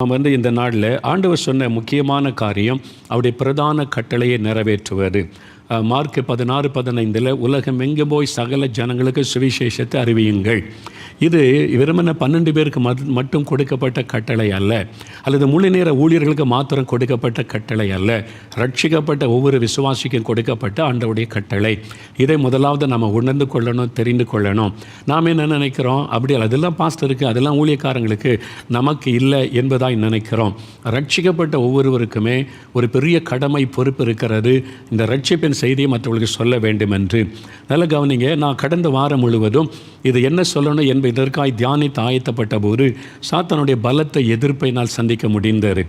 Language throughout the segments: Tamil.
நாம் இந்த நாளில் ஆண்டவர் சொன்ன முக்கியமான காரியம் அவருடைய பிரதான கட்டளையை நிறைவேற்றுவது. மார்க் 16:15 உலகம் எங்கே போய் சகல ஜனங்களுக்கு சுவிசேஷத்தை அறிவியுங்கள். இது வெறுமன 12 பேருக்கு மட்டும் கொடுக்கப்பட்ட கட்டளை அல்ல, அல்லது முழு நேர ஊழியர்களுக்கு மாத்திரம் கொடுக்கப்பட்ட கட்டளை அல்ல. ரட்சிக்கப்பட்ட ஒவ்வொரு விசுவாசிக்கும் கொடுக்கப்பட்ட ஆண்டவருடைய கட்டளை. இதை முதலாவது நம்ம உணர்ந்து கொள்ளணும், தெரிந்து கொள்ளணும். நாம் என்ன நினைக்கிறோம், அப்படி அதெல்லாம் பாஸ்டருக்கு, அதெல்லாம் ஊழியக்காரங்களுக்கு, நமக்கு இல்லை என்பதாய் நினைக்கிறோம். ரட்சிக்கப்பட்ட ஒவ்வொருவருக்குமே ஒரு பெரிய கடமை, பொறுப்பு இருக்கிறது. இந்த ரட்சிப்பின் செய்தியை மற்றவர்களுக்கு சொல்ல வேண்டும் என்று. நல்ல கவனிங்க, நான் கடந்த வாரம் முழுவதும் இது என்ன சொல்லணும் என்பதற்காய் தியானித்து ஆயத்தப்பட்ட போது சாத்தானுடைய பலத்தை, எதிர்ப்பை நான் சந்திக்க முடிந்தது.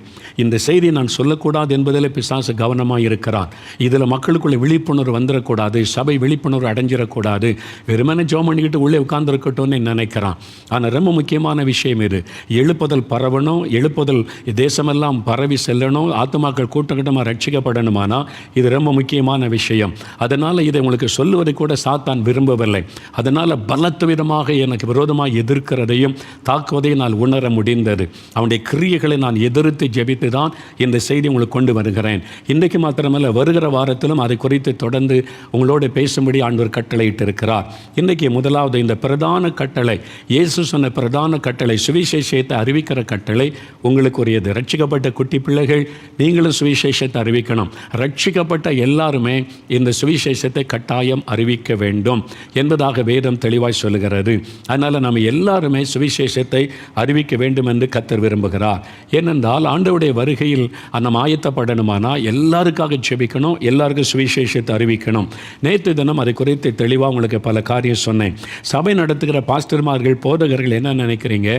இந்த செய்தி நான் சொல்லக்கூடாது என்பதில் பிசாசு கவனமாக இருக்கிறான். இதில் மக்களுக்குள்ளே விழிப்புணர்வு வந்துடக்கூடாது, சபை விழிப்புணர்வு அடைஞ்சிடக்கூடாது, வெறுமனே ஜோம் பண்ணிக்கிட்டு உள்ளே உட்கார்ந்துருக்கட்டும்னு நினைக்கிறான். ஆனால் ரொம்ப முக்கியமான விஷயம் இது. எழுப்புதல் பரவணும், எழுப்புதல் தேசமெல்லாம் பரவி செல்லணும், ஆத்துமாக்கள் கூட்டமாக ரட்சிக்கப்படணுமானா இது ரொம்ப முக்கியமான விஷயம். அதனால் இதை உங்களுக்கு சொல்லுவதை கூட சாத்தான் விரும்பவில்லை. அதனால் பலத்த விதமாக எனக்கு விரோதமாக எதிர்க்கிறதையும் தாக்குவதையும் நான் உணர முடிந்தது. அவனுடைய கிரியைகளை நான் எதிர்த்து ஜெபித்து தான் இந்த செய்தி உங்களுக்கு கொண்டு வருகிறேன். இன்றைக்கு மாத்திரமல்ல, வருகிற வாரத்திலும் அதை குறித்து தொடர்ந்து உங்களோடு பேசும்படி ஆண்டவர் கட்டளையிட்டு இருக்கிறார். இன்றைக்கி முதலாவது இந்த பிரதான கட்டளை, இயேசு சொன்ன பிரதான கட்டளை, சுவிசேஷத்தை அறிவிக்கிற கட்டளை உங்களுக்கு உரியது. ரட்சிக்கப்பட்ட குட்டி பிள்ளைகள், நீங்களும் சுவிசேஷத்தை அறிவிக்கணும். ரட்சிக்கப்பட்ட எல்லாருமே இந்த சுவிசேஷத்தை கட்டாயம் அறிவிக்க வேண்டும் என்பதாக வேதம் தெளிவாய் சொல்லுகிறது. அதனால் நம்ம எல்லாருமே சுவிசேஷத்தை அறிவிக்க வேண்டும் என்று கர்த்தர் விரும்புகிறார். ஏனென்றால் ஆண்டவருடைய வருகையில் நம்ம ஆயத்தப்படணுமானா எல்லாருக்காக ஜெபிக்கணும், எல்லாருக்கும் சுவிசேஷத்தை அறிவிக்கணும். நேற்று தினம் அதை குறித்து தெளிவாக உங்களுக்கு பல காரியம் சொன்னேன். சபை நடத்துகிற பாஸ்டர்மார்கள், போதகர்கள் என்ன நினைக்கிறீங்க,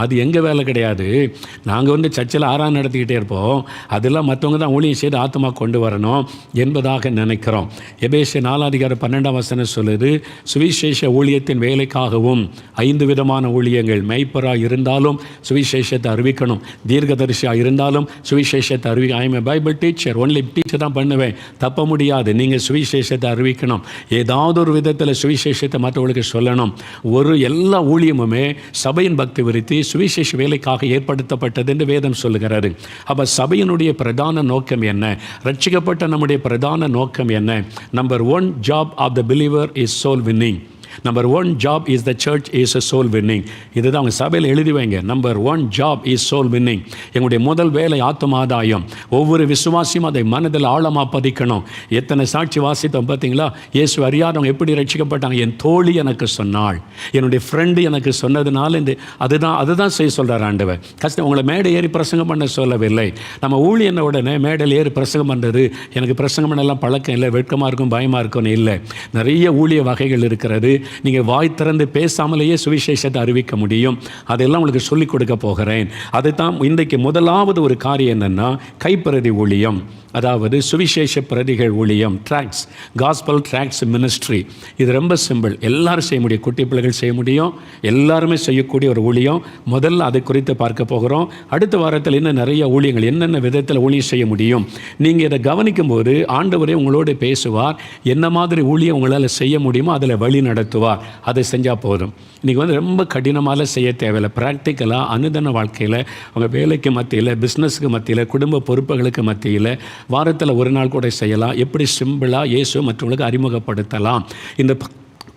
அது எங்கள் வேலை கிடையாது. நாங்கள் சர்ச்சில் ஆராதனை நடத்திக்கிட்டே இருப்போம், அதெல்லாம் மற்றவங்க தான் ஊழியம் செய்து ஆத்மா கொண்டு வரணும் என்பதாக நினைக்கிறோம். எபேசியர் 4:12 சொல்லுது, சுவிசேஷ ஊழியத்தின் வேலைக்காகவும் 5 விதமான ஊழியங்கள். மெய்ப்பராக இருந்தாலும் சுவிசேஷத்தை அறிவிக்கணும், தீர்க்கதரிசியாக இருந்தாலும் சுவிசேஷத்தை அறிவிக்க. I am a Bible teacher, only teacher தான் பண்ணுவேன், தப்ப முடியாது. நீங்கள் சுவிசேஷத்தை அறிவிக்கணும், ஏதாவது ஒரு விதத்தில் சுவிசேஷத்தை மற்றவர்களுக்கு சொல்லணும். எல்லா ஊழியமுமே சபையின் பக்தி விருத்தி சுவிசேஷ வேலைக்காக ஏற்படுத்தப்பட்டது என்று வேதம் சொல்லுகிறது. அப்போ சபையினுடைய பிரதான நோக்கம் என்ன, ரட்சிக்கப்பட்ட நம்முடைய பிரதான நோக்கம் என்ன? Number 1 job of the believer is soul winning. Number 1 job is the church is a soul winning. இதுதான் அவங்க சபையில் எழுதி வைங்க. Number 1 job is soul winning. எங்களுடைய முதல் வேலை ஆத்துமாதாயம். ஒவ்வொரு விசுவாசியும் அதை மனதில் ஆழமாக பதிக்கணும். எத்தனை சாட்சி வாசித்தோம் பார்த்தீங்களா? இயேசு அறியாதவங்க எப்படி ரட்சிக்கப்பட்டாங்க? என் தோழி எனக்கு சொன்னாள், என்னுடைய ஃப்ரெண்டு எனக்கு சொன்னதுனால அதுதான் செய்ய சொல்கிறார் ஆண்டவர். கஷ்டம், உங்களை மேடை ஏறி பிரசங்கம் பண்ண சொல்லவில்லை. நம்ம ஊழியன உடனே மேடையில் ஏறி பிரசங்கம் பண்ணுறது, எனக்கு பிரசங்கம் பண்ணலாம் பழக்கம் இல்லை, வெட்கமாக இருக்கும், பயமாக இருக்கும்னு இல்லை. நிறைய ஊழிய வகைகள் இருக்கிறது. நீங்கள் வாய் திறந்து பேசாமலேயே சுவிசேஷத்தை அறிவிக்க முடியும். அதெல்லாம் உங்களுக்கு சொல்லிக் கொடுக்க போகிறேன். அதுதான் இன்றைக்கு முதலாவது ஒரு காரியம். என்னென்னா கைப்பிரதி ஊழியம், அதாவது சுவிசேஷ பிரதிகள் ஊழியம், ட்ராக்ஸ், காஸ்பல் ட்ராக்ஸ் மினிஸ்ட்ரி. இது ரொம்ப சிம்பிள், எல்லாரும் செய்ய முடியும். குட்டி பிள்ளைகள் செய்ய முடியும், எல்லாருமே செய்யக்கூடிய ஒரு ஊழியம். முதல்ல அதை குறித்து பார்க்க போகிறோம். அடுத்த வாரத்தில் இன்னும் நிறைய ஊழியங்கள், என்னென்ன விதத்தில் ஊழியம் செய்ய முடியும். நீங்கள் இதை கவனிக்கும் போது ஆண்டவரே உங்களோடு பேசுவார். என்ன மாதிரி ஊழியம் உங்களால் செய்ய முடியுமோ அதில் வழி நடத்துவார். அதை செஞ்சால் போதும். இன்றைக்கி ரொம்ப கடினமாக செய்ய தேவையில்லை. ப்ராக்டிக்கலாக அனுதின வாழ்க்கையில், உங்கள் வேலைக்கு மத்தியில், பிஸ்னஸுக்கு மத்தியில், குடும்ப பொறுப்புகளுக்கு மத்தியில் வாரத்தில் ஒரு நாள் கூட செய்யலாம். எப்படி சிம்பிளாக இயேசு மற்றவங்களுக்கு அறிமுகப்படுத்தலாம், இந்த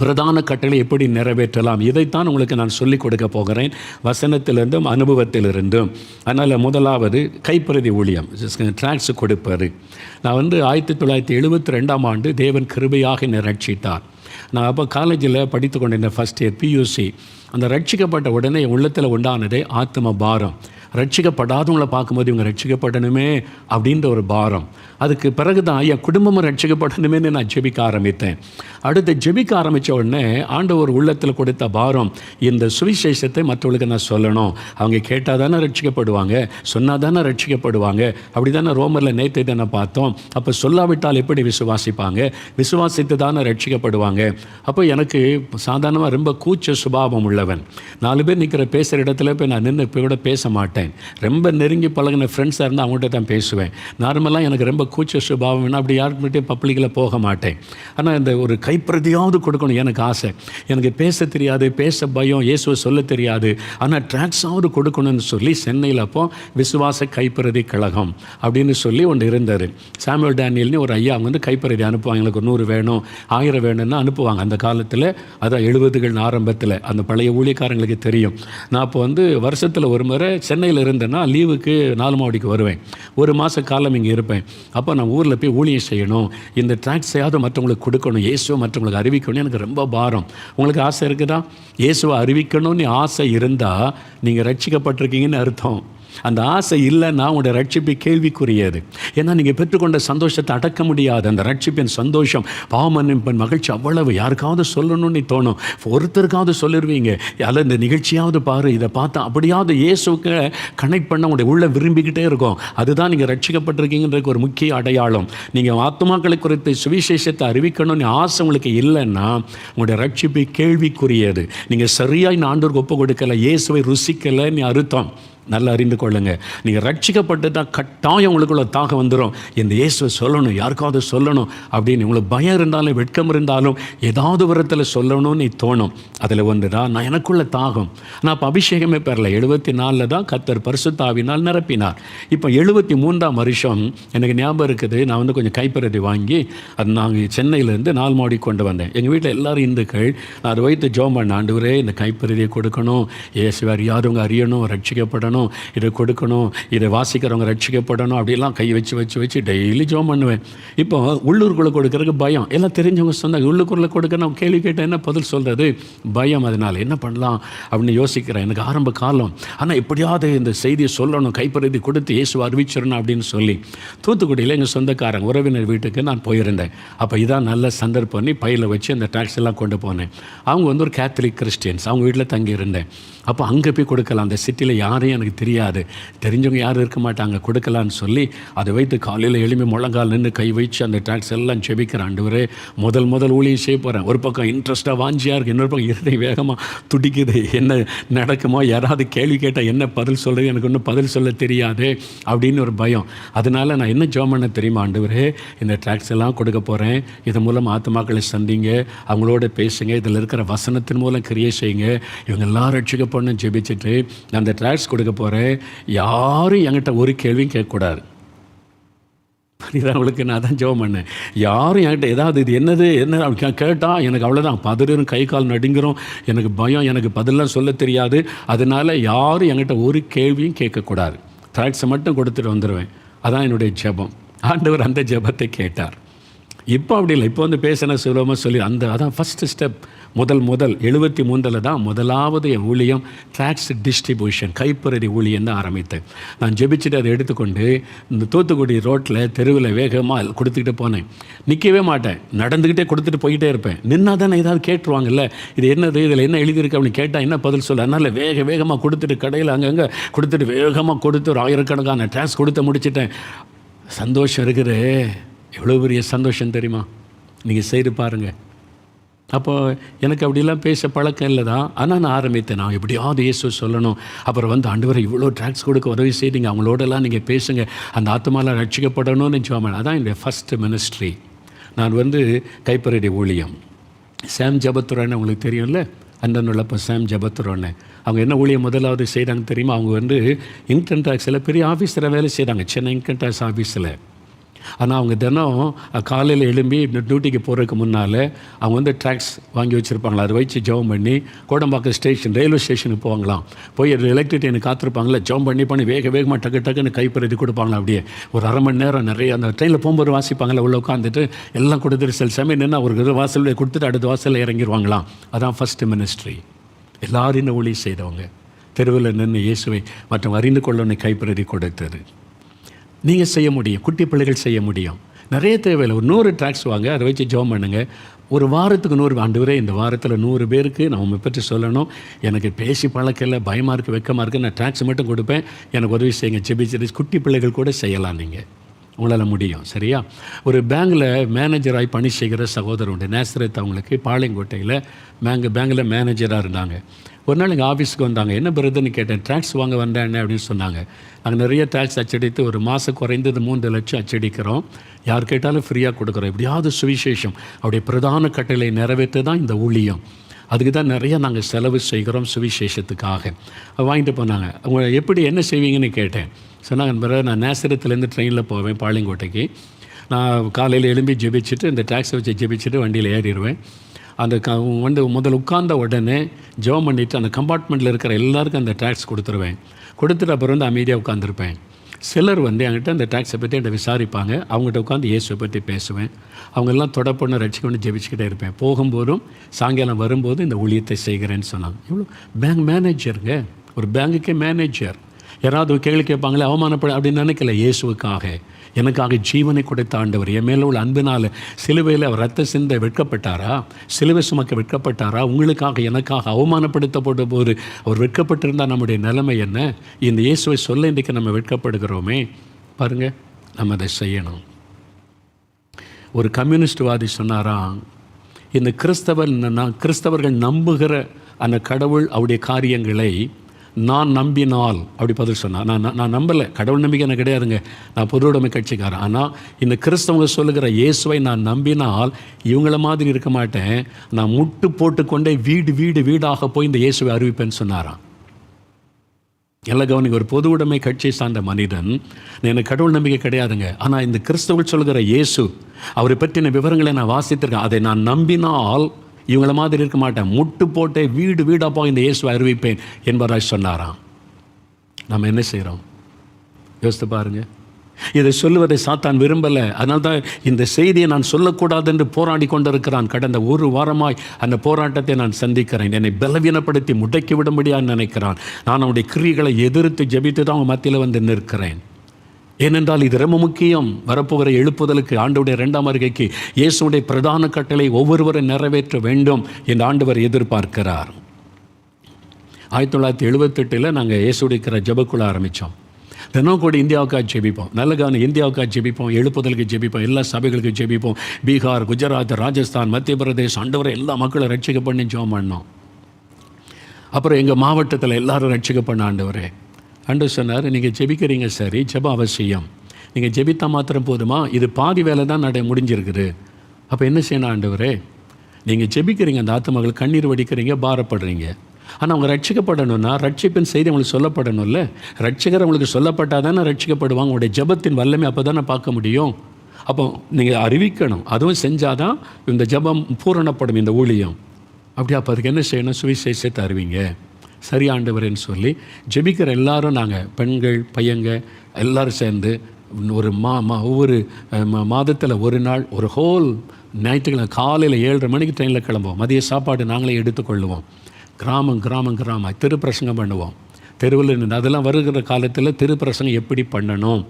பிரதான கட்டளை எப்படி நிறைவேற்றலாம், இதைத்தான் உங்களுக்கு நான் சொல்லிக் கொடுக்க போகிறேன், வசனத்திலிருந்தும் அனுபவத்திலிருந்தும். அதனால் முதலாவது கைப்பிரதி ஊழியம், ட்ராக்ஸ் கொடுப்பது. நான் 1972 ஆண்டு தேவன் கிருபையாக என்னை ரட்சித்தார். நான் அப்போ காலேஜில் படித்து கொண்டிருந்தேன், ஃபஸ்ட் இயர் PUC. அந்த ரட்சிக்கப்பட்ட உடனே என் உள்ளத்தில் உண்டானதே ஆத்ம பாரம். ரட்சிக்கப்படாதவங்களை பார்க்கும்போது இவங்க ரட்சிக்கப்படணுமே அப்படின்ற ஒரு பாரம். அதுக்கு பிறகு தான் என் குடும்பமும் ரட்சிக்கப்படணுமேனு நான் ஜெபிக்க ஆரம்பித்தேன். அடுத்து ஜெபிக்க ஆரம்பித்த உடனே ஆண்டவர் உள்ளத்தில் கொடுத்த பாரம், இந்த சுவிசேஷத்தை மற்றவர்களுக்கு நான் சொல்லணும். அவங்க கேட்டால் தானே ரட்சிக்கப்படுவாங்க, சொன்னால் தானே ரட்சிக்கப்படுவாங்க. அப்படி தானே ரோமரில் நேற்று தானே பார்த்தோம். அப்போ சொல்லாவிட்டால் எப்படி விசுவாசிப்பாங்க, விசுவாசித்து தானே ரட்சிக்கப்படுவாங்க. அப்போ எனக்கு சாதாரணமாக ரொம்ப கூச்ச சுபாவம் உள்ளவன். 4 பேர் நிற்கிற பேசுகிற இடத்துல போய் நான் நின்று கூட பேச மாட்டேன். மாட்டேன். ரொம்ப நெருங்கி பழகின ஃப்ரெண்ட்ஸாக இருந்தால் அவங்கள்ட்ட தான் பேசுவேன். நார்மலாக எனக்கு ரொம்ப கூச்ச சுபாவம் வேணும், அப்படி யாருக்கிட்டே பப்ளிக்கில் போக மாட்டேன். ஆனால் இந்த ஒரு கைப்பிரதியாவது கொடுக்கணும் எனக்கு ஆசை. எனக்கு பேச தெரியாது, பேச பயம், இயேசுவை சொல்ல தெரியாது, ஆனால் ட்ராக்ஸாவது கொடுக்கணும்னு சொல்லி சென்னையில் அப்போ விசுவாச கைப்பிரதி கழகம் அப்படின்னு சொல்லி ஒன்று இருந்தது. சாமுவேல் டேனியல்னு ஒரு ஐயா அவங்க வந்து கைப்பிரதி அனுப்புவாங்க. எனக்கு 100 வேணும் 1000 வேணும்னு அனுப்புவாங்க. அந்த காலத்தில் அதான் 70கள் ஆரம்பத்தில் அந்த பழைய ஊழியக்காரங்களுக்கு தெரியும். நான் அப்போ வந்து வருஷத்தில் ஒரு முறை சென்னையில் இருந்தேன்னா லீவுக்கு 4 மாவடிக்கு வருவேன். 1 மாத காலம் இங்கே இருப்பேன். அப்போ நான் ஊரில் போய் ஊழியம் செய்யணும், இந்த ட்ராக்ஸையாவது மற்றவங்களுக்கு கொடுக்கணும், இயேசுவை மற்றவங்களுக்கு அறிவிக்கணும், எனக்கு ரொம்ப பாரம். உங்களுக்கு ஆசை இருக்குதா? இயேசுவை அறிவிக்கணும்னு ஆசை இருந்தால் நீங்கள் ரட்சிக்கப்பட்டிருக்கீங்கன்னு அர்த்தம். அந்த ஆசை இல்லைன்னா உங்களுடைய ரட்சிப்பு கேள்விக்குரியது. ஏன்னா நீங்கள் பெற்றுக்கொண்ட சந்தோஷத்தை அடக்க முடியாது. அந்த ரட்சிப்பின் சந்தோஷம், பாவமன்னிப்பின் மகிழ்ச்சி அவ்வளவு. யாருக்காவது சொல்லணும்னு தோணும், ஒருத்தருக்காவது சொல்லிடுவீங்க, அல்ல இந்த நிகழ்ச்சியாவது பாரு, இதை பார்த்தா அப்படியாவது இயேசுக்கு கனெக்ட் பண்ண உங்களுடைய உள்ள விரும்பிக்கிட்டே இருக்கும். அதுதான் நீங்கள் ரட்சிக்கப்பட்டிருக்கீங்கன்றதுக்கு ஒரு முக்கிய அடையாளம். நீங்கள் ஆத்துமாக்களை குறித்து சுவிசேஷத்தை அறிவிக்கணும்னு ஆசை உங்களுக்கு இல்லைன்னா உங்களுடைய ரட்சிப்பு கேள்விக்குரியது. நீங்கள் சரியாக ஆண்டவருக்கு ஒப்பு கொடுக்கலை, இயேசுவை ருசிக்கலைன்னு அர்த்தம். நல்லா அறிந்து கொள்ளுங்க. நீங்கள் ரட்சிக்கப்பட்டு தான் கட்டாயம் உங்களுக்குள்ள தாகம் வந்துடும், இந்த இயேசுவை சொல்லணும், யாருக்காவது சொல்லணும் அப்படின்னு. உங்களுக்கு பயம் இருந்தாலும் வெட்கம் இருந்தாலும் ஏதாவது விதத்தில் சொல்லணும்னு தோணும். அதில் ஒன்று தான் நான் எனக்குள்ள தாகம். நான் இப்போ அபிஷேகமே பெறல. 74 தான் கர்த்தர் பரிசுத்த ஆவியினால் நிரப்பினார். இப்போ 73ஆம் வருஷம் எனக்கு ஞாபகம் இருக்குது. நான் வந்து கொஞ்சம் கைப்பிரதி வாங்கி அது நாங்கள் சென்னையிலேருந்து 4 மாடி கொண்டு வந்தேன். எங்கள் வீட்டில் எல்லோரும் இந்துக்கள். நான் அதை வைத்து ஜெபம் பண்ண, ஆண்டவரே இந்த கைப்பிரதியை கொடுக்கணும், இயேசுவை அறியாதவங்க அறியணும், ரட்சிக்கப்படணும், இதை கொடுக்கணும், இதை வாசிக்கிறவங்க ரட்சிக்கப்படணும், அப்படிலாம் கை வச்சு டெய்லி ஜெபம் பண்ணுவேன். இப்போ உள்ளூருக்குள்ளே கொடுக்கறதுக்கு பயம். எல்லாம் தெரிஞ்சவங்க சொன்னாங்க, உள்ளூருக்குள்ளே கொடுக்க நான் கேள்வி கேட்டேன், என்ன பதில் சொல்கிறது, பயம். அதனால் என்ன பண்ணலாம் அப்படின்னு யோசிக்கிறேன். எனக்கு ஆரம்ப காலம், ஆனால் எப்படியாவது இந்த செய்தியை சொல்லணும், கைப்பிரதி கொடுத்து இயேசுவை அறிவிச்சிடணும் அப்படின்னு சொல்லி தூத்துக்குடியில் எங்கள் சொந்தக்காரங்க உறவினர் வீட்டுக்கு நான் போயிருந்தேன். அப்போ இதான் நல்ல சந்தர்ப்பம் பண்ணி பையில் வச்சு அந்த டாக்ஸ் எல்லாம் கொண்டு போனேன். அவங்க வந்து ஒரு கேத்தலிக் கிறிஸ்டியன்ஸ், அவங்க வீட்டில் தங்கி இருந்தேன். அப்போ அங்கே போய் கொடுக்கலாம், அந்த சிட்டியில் யாரையும் எனக்கு தெரியாது, தெரிஞ்சவங்க யாரும் இருக்க மாட்டாங்க, கொடுக்கலான்னு சொல்லி அதை வைத்து காலையில் எளிமை முழங்கால் நின்று கை வச்சு அந்த டாக்ஸ் எல்லாம் செபிக்கிறேன். ஆண்டவரே முதல் ஊழியம் செய்ய போகிறேன். ஒரு பக்கம் இன்ட்ரெஸ்ட்டாக வாஞ்சியாக இருக்குது, இன்னொரு பக்கம் இருதை வேகமாக துடிக்குது, என்ன நடக்குமோ, யாராவது கேள்வி கேட்டால் என்ன பதில் சொல்கிறது, எனக்கு ஒன்றும் பதில் சொல்ல தெரியாது அப்படின்னு ஒரு பயம். அதனால் நான் என்ன ஜெபம் பண்ண தெரியுமா, ஆண்டவரே இந்த டாக்ஸ் எல்லாம் கொடுக்க போகிறேன், இதன் மூலம் ஆத்துமாக்களை சந்திங்க, அவங்களோட பேசுங்க, இதில் இருக்கிற வசனத்தின் மூலம் கிரியை செய்யுங்க, இவங்க எல்லாரும் ரட்சிக்க பண்ண ஜெபிச்சுட்டு அந்த ட்ராக்ஸ் கொடுக்க போகிறேன். யாரும் என்கிட்ட ஒரு கேள்வியும் கேட்கக்கூடாது. அவங்களுக்கு நான் தான் ஜெபம் பண்ணேன். யாரும் என்கிட்ட ஏதாவது இது என்ன கேட்டால் எனக்கு அவ்வளோதான், பதறும், கை கால் நடுங்கிறோம், எனக்கு பயம், எனக்கு பதிலாம் சொல்ல தெரியாது. அதனால் யாரும் என்கிட்ட ஒரு கேள்வியும் கேட்கக்கூடாது. ட்ராக்ஸை மட்டும் கொடுத்துட்டு வந்துடுவேன். அதான் என்னுடைய ஜெபம். ஆண்டவர் அந்த ஜெபத்தை கேட்டார். இப்போ அப்படி இல்லை. இப்போ வந்து பேசின சுலபமாக சொல்லி அதான் ஃபஸ்ட்டு ஸ்டெப். முதல் 73 தான் முதலாவது என் ஊழியம் ட்ராக்ஸ் டிஸ்ட்ரிபியூஷன், கைப்பிரதி ஊழியம் தான் ஆரம்பித்தேன். நான் ஜெபிச்சுட்டு அதை எடுத்துக்கொண்டு இந்த தூத்துக்குடி ரோட்டில் தெருவில் வேகமாக கொடுத்துக்கிட்டு போனேன். நிற்கவே மாட்டேன், நடந்துக்கிட்டே கொடுத்துட்டு போயிட்டே இருப்பேன். நின்னா தானே ஏதாவது கேட்டுருவாங்கல்ல, இது என்னது, இதில் என்ன எழுதியிருக்கு அப்படின்னு கேட்டால் என்ன பதில் சொல்ல. அதனால் வேகமாக கொடுத்துட்டு கடையில் அங்கங்கே கொடுத்துட்டு வேகமாக கொடுத்து ஒரு 1000கணக்கான ட்ராக்ஸ் கொடுத்து முடிச்சிட்டேன். சந்தோஷம் இருக்குது. எவ்வளோ பெரிய சந்தோஷம் தெரியுமா? நீங்கள் செய்து பாருங்கள். அப்போது எனக்கு அப்படிலாம் பேச பழக்கம் இல்லை தான். ஆனால் நான் ஆரம்பித்தேன், நான் எப்படியாவது இயேசு சொல்லணும். அப்புறம் வந்து ஆண்டவரை இவ்வளோ ட்ராக்ஸ் கொடுக்க உதவி செய்தீங்க, அவங்களோடலாம் நீங்கள் பேசுங்க, அந்த ஆத்மாலாம் ரட்சிக்கப்படணும்னு நினச்சோம். அதான் என்னுடைய ஃபஸ்ட்டு மினிஸ்ட்ரி. நான் வந்து கைப்பிரதி ஊழியம். சாம் ஜபத்துரான்னு உங்களுக்கு தெரியும்ல, அந்தனுள்ளப்போ சாம் ஜபத்துரான்னு அவங்க என்ன ஊழியம் முதலாவது செய்கிறாங்க தெரியுமா? அவங்க வந்து இன்கம் டேக்ஸில் பெரிய ஆஃபீஸராக வேலை செய்கிறாங்க, சென்னை இன்கம் டேக்ஸ் ஆஃபீஸில். ஆனால் அவங்க தினம் காலையில் எழும்பி டியூட்டிக்கு போகிறதுக்கு முன்னால் அவங்க வந்து ட்ராக்ஸ் வாங்கி வச்சுருப்பாங்களா, அதை வச்சு ஜெபம் பண்ணி கோடம்பாக்கம் ஸ்டேஷன் ரயில்வே ஸ்டேஷனுக்கு போவாங்களாம். போய் எலக்ட்ரிக் ட்ரெயினுக்கு காத்திருப்பாங்களே, ஜெபம் பண்ணி வேகமாக டக்குன்னு கைப்பிரதி கொடுப்பாங்களா. அப்படியே ஒரு அரை மணி நேரம் நிறைய அந்த ட்ரெயினில் போகும்போது வாசிப்பாங்களே, உள்ள உட்காந்துட்டு எல்லாம் கொடுத்துட்டு சில சமயம் நின்று ஒரு வாசலில் கொடுத்துட்டு அடுத்த வாசலில் இறங்கிடுவாங்களாம். அதான் ஃபஸ்ட்டு மினிஸ்ட்ரி. எல்லாரும் ஊழி செய்தவங்க தெருவில் நின்று இயேசுவை மற்றவங்க அறிந்து கொள்ளணும் கைப்பிரதி கொடுத்தது. நீங்கள் செய்ய முடியும், குட்டி பிள்ளைகள் செய்ய முடியும். நிறைய தேவையில்லை, ஒரு 100 ட்ராக்ஸ் வாங்க, அதை வச்சு ஜெபம் பண்ணுங்கள். ஒரு வாரத்துக்கு 100. ஆண்டவரே இந்த வாரத்தில் 100 பேருக்கு நான் உண்மை பற்றி சொல்லணும், எனக்கு பேசி பழக்கல, பயமாக இருக்குது, வெக்கமாக இருக்குது, நான் ட்ராக்ஸ் மட்டும் கொடுப்பேன், எனக்கு உதவி செய்யுங்க, ஜெபிச்சு. குட்டி பிள்ளைகள் கூட செய்யலாம். நீங்கள் உங்களால் முடியும். சரியா? ஒரு பேங்கில் மேனேஜராகி பணி செய்கிற சகோதரர் உண்டு. நேசரத் அவங்களுக்கு பாளையங்கோட்டையில் பேங்கில் மேனேஜராக இருந்தாங்க. ஒரு நாள் எங்கள் ஆஃபீஸுக்கு வந்தாங்க. என்ன பிரதர்னு கேட்டேன். டேக்ஸ் வாங்க வந்தேன் அப்படின்னு சொன்னாங்க. நாங்கள் நிறைய டேக்ஸ் அச்சடித்து ஒரு மாதம் குறைந்தது 3 லட்சம் அச்சடிக்கிறோம். யார் கேட்டாலும் ஃப்ரீயாக கொடுக்குறோம். எப்படியாவது சுவிசேஷம் அவருடைய பிரதான கட்டளை நிறைவேற்ற தான் இந்த ஊழியம். அதுக்கு தான் நிறையா நாங்கள் செலவு செய்கிறோம் சுவிசேஷத்துக்காக. வாங்கிட்டு போனாங்க. அவங்க எப்படி என்ன செய்வீங்கன்னு கேட்டேன். சொன்னாங்க, பிறகு நான் நேசரத்துலேருந்து ட்ரெயினில் போவேன் பாளையங்கோட்டைக்கு. நான் காலையில் எழும்பி ஜெபிச்சுட்டு இந்த டேக்ஸை வச்சு ஜெபிச்சுட்டு வண்டியில் ஏறிடுவேன். அந்த முதல்ல உட்கார்ந்த உடனே ஜெபம் பண்ணிவிட்டு அந்த கம்பார்ட்மெண்ட்டில் இருக்கிற எல்லாருக்கும் அந்த டேக்ஸ் கொடுத்துருவேன். கொடுத்துட்டு அப்புறம் அமைதியாக உட்காந்துருப்பேன். சிலர் என்கிட்ட அந்த டேக்ஸை பற்றி என்கிட்ட விசாரிப்பாங்க. அவங்ககிட்ட உட்காந்து இயேசுவை பற்றி பேசுவேன். அவங்கெல்லாம் தொடப்பொண்ணு ரட்சிக்கொண்டு ஜெபிச்சுக்கிட்டே இருப்பேன். போகும்போதும் சாயங்காலம் வரும்போது இந்த ஊழியத்தை செய்கிறேன்னு சொன்னாங்க. இவ்வளோ பேங்க் மேனேஜருங்க, ஒரு பேங்குக்கே மேனேஜர். யாராவது கேள்வி கேட்பாங்களே, அவமானப்பட அப்படின்னு நினைக்கல. இயேசுவுக்காக எனக்காக ஜீவனை கொடுத்த ஆண்டவர், என் மேலே உள்ள அன்பினால் சிலுவையில் அவர் ரத்த சிந்த வெட்கப்பட்டாரா, சிலுவை சுமக்க வெட்கப்பட்டாரா? உங்களுக்காக எனக்காக அவமானப்படுத்தப்பட்ட போது அவர் வெட்கப்பட்டிருந்தால் நம்முடைய நிலைமை என்ன? இந்த இயேசுவை சொல்ல இன்றைக்கு நம்ம வெட்கப்படுகிறோமே. பாருங்கள், நம்ம அதை செய்யணும். ஒரு கம்யூனிஸ்ட்வாதி சொன்னாராம், இந்த கிறிஸ்தவர்கள் நம்புகிற அந்த கடவுள் அவருடைய காரியங்களை நான் நம்பினால், அப்படி பதில் சொன்னான். நான் நம்பலை, கடவுள் நம்பிக்கை எனக்கு கிடையாதுங்க, நான் பொது உடைமை கட்சிக்காரன். ஆனால் இந்த கிறிஸ்தவங்க சொல்லுகிற இயேசுவை நான் நம்பினால் இவங்கள மாதிரி இருக்க மாட்டேன், நான் முட்டு போட்டுக்கொண்டே வீடாக போய் இந்த இயேசுவை அறிவிப்பேன்னு சொன்னாராம். எல்லாம் கவனிங்க, ஒரு பொது உடைமை கட்சியை சார்ந்த மனிதன், எனக்கு கடவுள் நம்பிக்கை கிடையாதுங்க, ஆனால் இந்த கிறிஸ்தவர்கள் சொல்லுகிற இயேசு அவரை பற்றின விவரங்களை நான் வாசித்திருக்கேன், அதை நான் நம்பினால் இவங்கள மாதிரி இருக்க மாட்டேன், முட்டு போட்டே வீடாக போய் இந்த இயேசுவை அறிவிப்பேன் என்பதாய் சொன்னாராம். நம்ம என்ன செய்கிறோம் யோசித்து பாருங்கள். இதை சொல்லுவதை சாத்தான் விரும்பலை. அதனால தான் இந்த செய்தியை நான் சொல்லக்கூடாது என்று போராடி கொண்டிருக்கிறான். கடந்த 1 வாரமாய் அந்த போராட்டத்தை நான் சந்திக்கிறேன். என்னை பலவீனப்படுத்தி முடக்கி விடும்படியாக நினைக்கிறான். நான் அவனுடைய கிரியைகளை எதிர்த்து ஜெபித்து தான் அவன் மத்தியில் வந்து நிற்கிறேன். ஏனென்றால் இது ரொம்ப முக்கியம். வரப்போகிற எழுப்புதலுக்கு, ஆண்டவருடைய 2ஆம் வருகைக்கு இயேசுடைய பிரதான கட்டளை ஒவ்வொருவரும் நிறைவேற்ற வேண்டும் என்று ஆண்டவர் எதிர்பார்க்கிறார். 1978 நாங்கள் இயேசுடைய ஜெபக்குள்ள ஆரம்பித்தோம். தினம் கூட இந்தியாவுக்காக ஜெபிப்போம். நல்ல கவனம், இந்தியாவுக்காக ஜெபிப்போம், எழுப்புதலுக்கு ஜெபிப்போம், எல்லா சபைகளுக்கு ஜெபிப்போம். பீகார், குஜராத், ராஜஸ்தான், மத்திய பிரதேசம், ஆண்டவரை எல்லா மக்களும் ரட்சிக்க பண்ணி ஜெபம் பண்ணோம். அப்புறம் எங்கள் மாவட்டத்தில் எல்லாரும் ரட்சிக்க பண்ண ஆண்டவரே. ஆண்டவர் சொன்னார், நீங்கள் ஜெபிக்கிறீங்க சரி, ஜெபம் அவசியம், நீங்கள் ஜெபித்தா மாத்திரம் போதுமா? இது பாதி வேலை தான் முடிஞ்சிருக்குது. அப்போ என்ன செய்யணும் ஆண்டவரே? நீங்கள் ஜெபிக்கிறீங்க, அந்த ஆத்மாக்கள் கண்ணீர் வடிக்கிறீங்க, பாரப்படுறீங்க. ஆனால் அவங்க ரட்சிக்கப்படணும்னா ரட்சிப்பின் செய்தி அவங்களுக்கு சொல்லப்படணும்ல. ரட்சிகர் அவங்களுக்கு சொல்லப்பட்டால் தானே ரட்சிக்கப்படுவாங்க. உங்களுடைய ஜெபத்தின் வல்லமை அப்போ தானே பார்க்க முடியும். அப்போ நீங்கள் அறிவிக்கணும், அதுவும் செஞ்சால் தான் இந்த ஜெபம் பூரணப்படும், இந்த ஊழியம். அப்படி அப்போ அதுக்கு என்ன செய்யணும்? சுவிசேஷத்தை அறிவிங்க. சரி ஆண்டவரேன்னு சொல்லி ஜெபிக்கிற எல்லாரும், நாங்கள் பெண்கள் பையங்க எல்லோரும் சேர்ந்து ஒவ்வொரு மாதத்தில் ஒரு நாள், ஒரு ஹோல் ஞாயிற்றுக்கிழமை காலையில் 7:30 மணிக்கு ட்ரெயினில் கிளம்புவோம். மதிய சாப்பாடு நாங்களே எடுத்துக்கொள்ளுவோம். கிராமம் திருப்பிரசங்கம் பண்ணுவோம். தெருவில் அதெல்லாம் வருகிற காலத்தில் திருப்பிரசங்கம் எப்படி பண்ணணும்,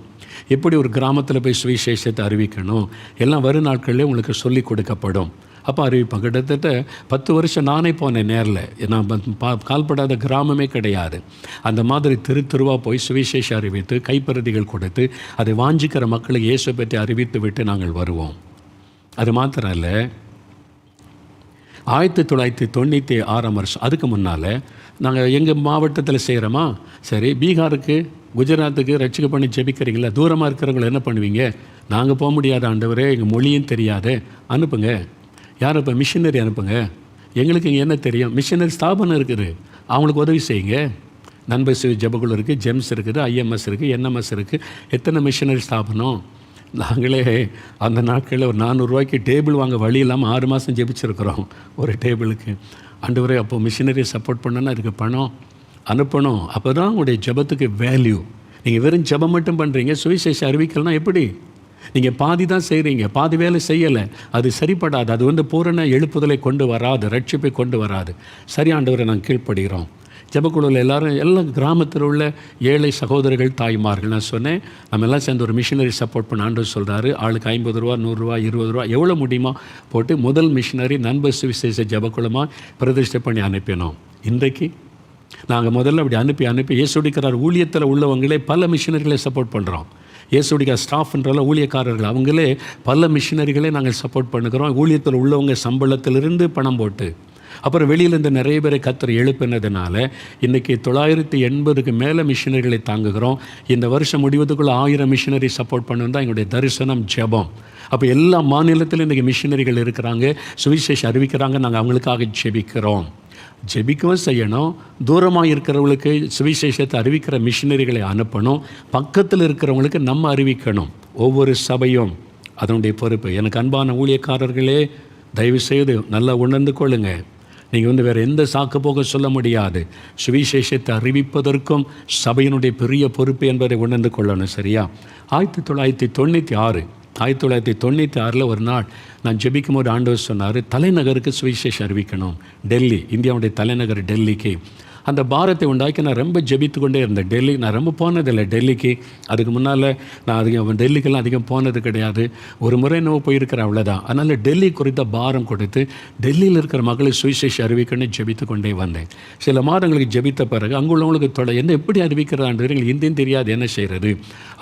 எப்படி ஒரு கிராமத்தில் போய் சுவிசேஷத்தை அறிவிக்கணும், எல்லாம் வரும் நாட்களிலே உங்களுக்கு சொல்லி கொடுக்கப்படும். அப்போ அறிவிப்பேன். கிட்டத்தட்ட 10 வருஷம் நானே போனேன் நேரில். நான் கால்படாத கிராமமே கிடையாது. அந்த மாதிரி தெருவாக போய் சுவிசேஷ அறிவித்து கைப்பறுதிகள் கொடுத்து அதை வாஞ்சிக்கிற மக்களுக்கு இயேசு பற்றி அறிவித்து விட்டு நாங்கள் வருவோம். அது மாத்திரம் இல்லை, 1996 வருஷம் அதுக்கு முன்னால் நாங்கள் எங்கள் மாவட்டத்தில் செய்கிறோமா, சரி பீகாருக்கு குஜராத்துக்கு ரட்சிக்க பண்ணி ஜெபிக்கிறீங்களா, தூரமாக இருக்கிறவங்களை என்ன பண்ணுவீங்க? நாங்கள் போக முடியாத ஆண்டவரே, எங்கள் மொழியும் தெரியாது, அனுப்புங்க. யார் இப்போ மிஷினரி அனுப்புங்க, எங்களுக்கு இங்கே என்ன தெரியும்? மிஷினரி ஸ்தாபனம் இருக்குது, அவங்களுக்கு உதவி செய்யுங்க. நண்பர் ஜெபக்குழு இருக்குது, ஜெம்ஸ் இருக்குது, IMS இருக்குது, NMS இருக்குது, எத்தனை மிஷினரி ஸ்தாபனம். நாங்களே அந்த நாட்களில் ஒரு 400 ரூபாய்க்கு டேபிள் வாங்க வழி இல்லாமல் 6 மாதம் ஜெபிச்சிருக்கிறோம் ஒரு டேபிளுக்கு. ஆண்டவரே, அப்போ மிஷினரி சப்போர்ட் பண்ணோன்னா அதுக்கு பணம் அனுப்பணும். அப்போ தான் உங்களுடைய ஜெபத்துக்கு வேல்யூ. நீங்கள் வெறும் ஜெபம் மட்டும் பண்ணுறீங்க, சுவிசேஷ அறிவிக்கலைன்னா எப்படி? நீங்கள் பாதி தான் செய்கிறீங்க, பாதி வேலை செய்யலை, அது சரிப்படாது. அது பூரண எழுப்புதலை கொண்டு வராது, ரட்சிப்பை கொண்டு வராது. சரி ஆண்டவரை நாங்கள் கீழ்ப்படுகிறோம். ஜெபக்குழுவில் எல்லாம் கிராமத்தில் உள்ள ஏழை சகோதரர்கள், தாய்மார்கள். நான் சொன்னேன், நம்ம எல்லாம் சேர்ந்து ஒரு மிஷினரி சப்போர்ட் பண்ண ஆண்டவர் சொல்கிறாரு. ஆளுக்கு 50 ரூபா, 100 ரூபா, 20 ரூபா, எவ்வளோ முடியுமா போட்டு முதல் மிஷினரி நண்பர் சுவிசேஷ ஜெபக்குழுமாக பிரதிஷ்டை பண்ணி அனுப்பினோம். இன்றைக்கு நாங்கள் முதல்ல அப்படி அனுப்பி இயேசுடிக்கிறார் ஊழியத்தில் உள்ளவங்களே பல மிஷினரிகளை சப்போர்ட் பண்ணுறோம். இயேசுடிக்கிற ஸ்டாஃப்ன்றால ஊழியக்காரர்கள் அவங்களே பல மிஷினரிகளே நாங்கள் சப்போர்ட் பண்ணுகிறோம். ஊழியத்தில் உள்ளவங்க சம்பளத்திலிருந்து பணம் போட்டு, அப்புறம் வெளியிலேருந்து நிறைய பேரை கர்த்தர் எழுப்பினதுனால இன்றைக்கி 980க்கு மேலே மிஷினரிகளை தாங்குகிறோம். இந்த வருஷம் முடிவதுக்குள்ளே 1000 மிஷினரி சப்போர்ட் பண்ணணும் தான் எங்களுடைய தரிசனம், ஜெபம். அப்போ எல்லா மாநிலத்திலும் இன்றைக்கி மிஷினரிகள் இருக்கிறாங்க, சுவிசேஷம் அறிவிக்கிறாங்க. நாங்கள் அவங்களுக்காக ஜெபிக்கிறோம். ஜெபிக்கவும் செய்யணும். தூரமாக இருக்கிறவங்களுக்கு சுவிசேஷத்தை அறிவிக்கிற மிஷினரிகளை அனுப்பணும். பக்கத்தில் இருக்கிறவங்களுக்கு நம்ம அறிவிக்கணும். ஒவ்வொரு சபையும் அதனுடைய பொறுப்பு. எனக்கு அன்பான ஊழியக்காரர்களே, தயவுசெய்து நல்லா உணர்ந்து கொள்ளுங்க. நீங்கள் வேறு எந்த சாக்கு போக சொல்ல முடியாது. சுவிசேஷத்தை அறிவிப்பதற்கும் சபையினுடைய பெரிய பொறுப்பு என்பதை உணர்ந்து கொள்ளணும். சரியா? 1996 ஒரு நாள் நான் ஜெபிக்கும் போது ஆண்டவர் சொன்னார், தலைநகருக்கு சுவிசேஷம் அறிவிக்கணும். டெல்லி, இந்தியாவுடைய தலைநகர் டெல்லிக்கு. அந்த பாரத்தை உண்டாக்கி நான் ரொம்ப ஜெபித்து கொண்டே இருந்தேன். டெல்லி நான் ரொம்ப போனதில்லை டெல்லிக்கு. அதுக்கு முன்னால் நான் டெல்லிக்கெல்லாம் அதிகம் போனது கிடையாது. ஒரு முறை நம்ம போயிருக்கிறேன், அவ்வளோதான். அதனால் டெல்லி குறித்த பாரம் கொடுத்து டெல்லியில் இருக்கிற மக்களை சுவிசேஷம் அறிவிக்கணும்னு ஜெபித்து கொண்டே வந்தேன். சில மாதங்களுக்கு ஜெபித்த பிறகு அங்குள்ளவங்களுக்கு என்ன எப்படி அறிவிக்கிறான்னு எங்களுக்கு இந்தியும் தெரியாது, என்ன செய்கிறது.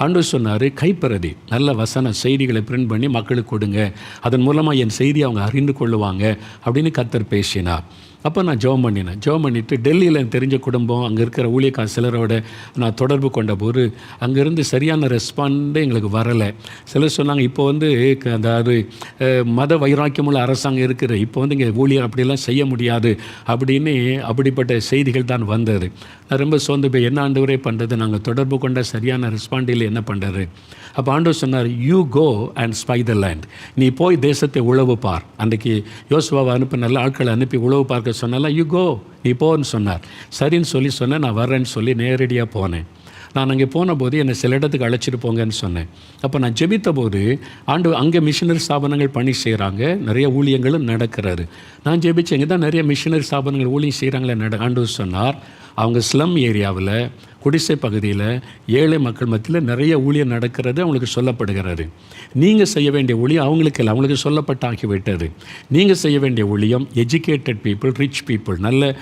ஆண்டவர் சொன்னார், கைப்பிரதி நல்ல வசன செய்திகளை பிரிண்ட் பண்ணி மக்களுக்கு கொடுங்க, அதன் மூலமாக என் செய்தியை அவங்க அறிந்து கொள்ளுவாங்க அப்படின்னு கர்த்தர் பேசினார். அப்போ நான் ஜெபம் பண்ணிவிட்டு டெல்லியில் எனக்கு தெரிஞ்ச குடும்பம், அங்கே இருக்கிற ஊழியக்கார சிலரோட நான் தொடர்பு கொண்ட போது அங்கேருந்து சரியான ரெஸ்பாண்டே எங்களுக்கு வரலை. சிலர் சொன்னாங்க, இப்போ அதாவது மத வைராக்கியமுள்ள அரசாங்கம் இருக்கிற, இப்போ இங்கே ஊழியர் அப்படியெல்லாம் செய்ய முடியாது அப்படின்னு அப்படிப்பட்ட செய்திகள் தான் வந்தது. நான் ரொம்ப சோர்ந்து போய் என்ன ஆண்டவரே பண்ணுறது, நாங்கள் தொடர்பு கொண்ட சரியான ரெஸ்பாண்டில் என்ன பண்ணுறது. அப்போ ஆண்டவர் சொன்னார், you go and spy the land. நீ போய் தேசத்தை உழவு பார். அன்றைக்கி யோசுவாவை அனுப்பி நல்ல ஆட்களை அனுப்பி உழவு பார்க்க சொன்னால, யூ கோ, நீ போன்னு சொன்னார். சரின்னு சொன்னேன். நான் வரேன்னு சொல்லி நேரடியாக போனேன். நான் அங்கே போன போது என்னை சில இடத்துக்கு அழைச்சிட்டு போங்கன்னு சொன்னேன். அப்போ நான் ஜெபித்த போது அங்கே மிஷினரி ஸ்தாபனங்கள் பணி செய்கிறாங்க, நிறைய ஊழியங்களும் நடக்கிறாரு. நான் ஜெபிச்சு எங்கே தான் நிறைய மிஷினரி ஸ்தாபனங்கள் ஊழியம் செய்கிறாங்களே ஆண்டவர் சொன்னார், அவங்க ஸ்லம் ஏரியாவில், குடிசை பகுதியில், ஏழை மக்கள் மத்தியில் நிறைய ஊழியம் நடக்கிறது அவங்களுக்கு சொல்லப்படுகிறது. நீங்கள் செய்ய வேண்டிய ஊழியம் அவங்களுக்கு இல்லை, அவங்களுக்கு சொல்லப்பட்டாகிவிட்டது. நீங்கள் செய்ய வேண்டிய ஊழியம் எஜுகேட்டட் பீப்புள், ரிச் பீப்புள், நல்ல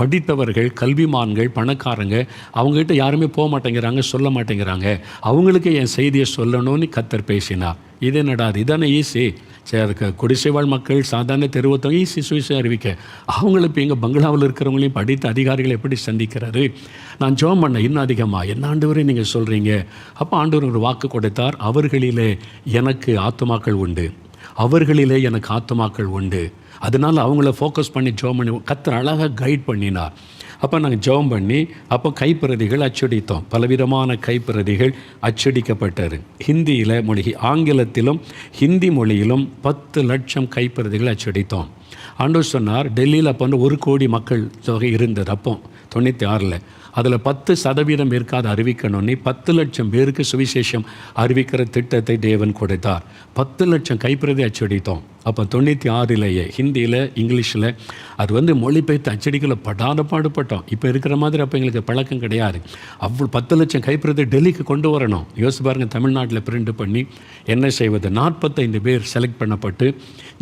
படித்தவர்கள், கல்விமான்கள், பணக்காரங்க, அவங்ககிட்ட யாருமே போக மாட்டேங்கிறாங்க, சொல்ல மாட்டேங்கிறாங்க. அவங்களுக்கு என் செய்தியை சொல்லணும்னு கர்த்தர் பேசினார். இது என்னடாது, இதானே ஈஸி. சரி, அதுக்கு குடிசைவாழ் மக்கள், சாதாரண தெருவத்தவங்க ஈஸி சுவிசேஷம் அறிவிக்க. அவங்கள இப்போ எங்கள் பங்களாவில் இருக்கிறவங்களையும் படித்த அதிகாரிகளை எப்படி சந்திக்கிறாரு. நான் ஜெபம் பண்ண இன்னும் அதிகமாக என்ன ஆண்டவரே நீங்கள் சொல்கிறீங்க. அப்போ ஆண்டவர் ஒரு வாக்கு கொடுத்தார், அவர்களிலே எனக்கு ஆத்துமாக்கள் உண்டு. அதனால் அவங்கள ஃபோக்கஸ் பண்ணி ஜெபம் பண்ணி கர்த்தர் அழகாக கைட் பண்ணினார். அப்போ நாங்கள் ஜெபம் பண்ணி அப்போ கைப்பிரதிகள் அச்சடித்தோம். பலவிதமான கைப்பிரதிகள் அச்சடிக்கப்பட்டது. ஹிந்தியில் மொழி, ஆங்கிலத்திலும் ஹிந்தி மொழியிலும் 10 லட்சம் கைப்பிரதிகள் அச்சடித்தோம். ஆண்டவர் சொன்னார், டெல்லியில் அப்போ 1 கோடி மக்கள் தொகை இருந்தது. அப்போ 96 அதில் 10% பேருக்காக அறிவிக்கணும்னு 10 லட்சம் பேருக்கு சுவிசேஷம் அறிவிக்கிற திட்டத்தை தேவன் கொடுத்தார். 10 லட்சம் கைப்பிரதி அச்சடித்தோம். அப்போ 96 ஹிந்தியில், இங்கிலீஷில் அது மொழிபெயர்த்து அச்சடிக்கல படாத பாடுபட்டோம். இப்போ இருக்கிற மாதிரி அப்போ எங்களுக்கு பழக்கம் கிடையாது. அவ்வளோ 10 லட்சம் கைப்பிரதி டெல்லிக்கு கொண்டு வரணும். யோசிச்சு பாருங்கள், தமிழ்நாட்டில் பிரிண்ட் பண்ணி என்ன செய்வது. 45 பேர் செலக்ட் பண்ணப்பட்டு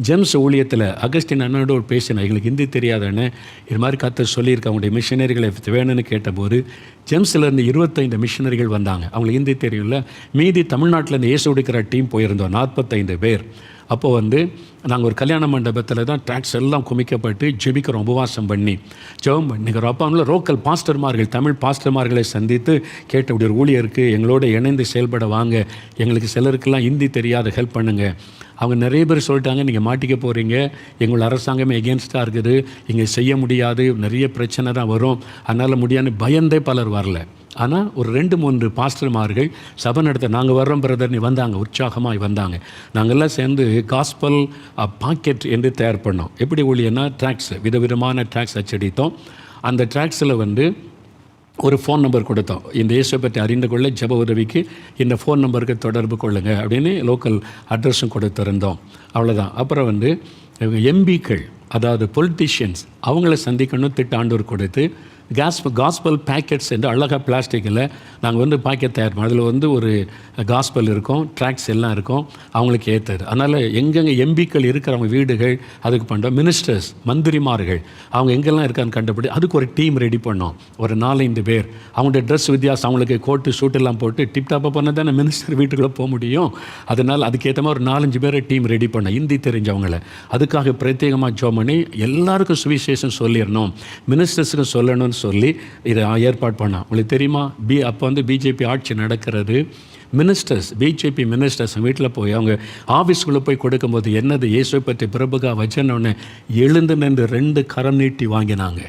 ஜெம்ஸ் ஊழியத்தில் அகஸ்டின் அண்ணனோடு பேசினேன். எங்களுக்கு ஹிந்தி தெரியாதுன்னு இது மாதிரி கர்த்தர் சொல்லியிருக்க அவங்களுடைய மிஷினரிகளை வேணும்னு கேட்டபோது ஜெம்ஸ்லேருந்து 25 மிஷினரிகள் வந்தாங்க. அவங்களுக்கு ஹிந்தி தெரியும்ல. மீதி தமிழ்நாட்டிலேருந்து இயேசு எடுக்கிற டீம் போயிருந்தோம், 45 பேர். அப்போது நாங்கள் ஒரு கல்யாண மண்டபத்தில் தான் ட்ராக்ஸ் எல்லாம் குமிக்கப்பட்டு ஜெபிக்கிறோம், உபவாசம் பண்ணி ஜெபம் பண்ணிக்கிறோம். அப்போ அவங்கள லோக்கல் பாஸ்டர்மார்கள், தமிழ் பாஸ்டர்மார்களை சந்தித்து கேட்ட, இப்படி ஒரு ஊழியருக்கு எங்களோட இணைந்து செயல்பட வாங்க, எங்களுக்கு சிலருக்கெல்லாம் ஹிந்தி தெரியாத ஹெல்ப் பண்ணுங்கள். அவங்க நிறைய பேர் சொல்லிட்டாங்க, நீங்கள் மாட்டிக்க போகிறீங்க, எங்கள் அரசாங்கமே எகென்ஸ்டாக இருக்குது, இங்கே செய்ய முடியாது, நிறைய பிரச்சனை தான் வரும், அதனால் முடியாது பயந்தே பலர் வரல. ஆனால் ஒரு 2-3 பாஸ்டர்மார்கள் சபை நடத்த நாங்கள் வர்றோம் பிரதர்னு வந்தாங்க, உற்சாகமாக வந்தாங்க. நாங்கள்லாம் சேர்ந்து காஸ்பல் பாக்கெட் என்று தயார் பண்ணோம். எப்படி ஊழியன்னா ட்ராக்ஸ், விதவிதமான ட்ராக்ஸ் அச்சடித்தோம். அந்த ட்ராக்ஸில் ஒரு ஃபோன் நம்பர் கொடுத்தோம். இந்த இயேசுவை பற்றி அறிந்து கொள்ள ஜெப உதவிக்கு இந்த ஃபோன் நம்பருக்கு தொடர்பு கொள்ளுங்க அப்படின்னு லோக்கல் அட்ரஸும் கொடுத்துருந்தோம். அவ்வளோதான். அப்புறம் எம்பிக்கள், அதாவது பொலிட்டிஷியன்ஸ், அவங்கள சந்திக்கணும் ஆண்டவர் கொடுத்து காஸ்பல் பேக்கெட்ஸ் என்று அழகாக பிளாஸ்டிக்கில் நாங்கள் வந்து பாக்கெட் தயார் பண்ணோம். அதில் வந்து ஒரு காஸ்பல் இருக்கும், ட்ராக்ஸ் எல்லாம் இருக்கும், அவங்களுக்கு ஏற்றது. அதனால் எங்கெங்கே எம்பிக்கள் இருக்கிறவங்க வீடுகள் அதுக்கு பண்ணுறோம். மினிஸ்டர்ஸ், மந்திரிமார்கள் அவங்க எங்கெல்லாம் இருக்கான்னு கண்டுபிடி அதுக்கு ஒரு டீம் ரெடி பண்ணோம். ஒரு 4-5 பேர், அவங்களுடைய ட்ரெஸ் வித்தியாசம், அவங்களுக்கு கோட்டு ஷூட்டெல்லாம் போட்டு டிப்டாப்பாக பண்ணால் தானே மினிஸ்டர் வீட்டுக்குள்ளே போக முடியும். அதனால் அதுக்கேற்ற மாதிரி ஒரு 4-5 பேரை டீம் ரெடி பண்ணோம், ஹிந்தி தெரிஞ்சவங்களை. அதுக்காக பிரத்யேகமாக ஜெபம் பண்ணி எல்லாருக்கும் சுவிசேஷம் சொல்லிடணும், மினிஸ்டர்ஸுக்கு சொல்லணும்னு சொல்லி இதை ஏற்பாடு பண்ணோம். உங்களுக்கு தெரியுமா, அப்போ வந்து பிஜேபி ஆட்சி நடக்கிறது. மினிஸ்டர்ஸ், பிஜேபி மினிஸ்டர்ஸ் வீட்டில் போய் அவங்க ஆஃபீஸ்குள்ளே போய் கொடுக்கும்போது என்னது இயேசுவை பற்றி பிரபுகா வச்சனோன்னு எழுந்து நின்று 2 கரம் நீட்டி வாங்கினாங்க.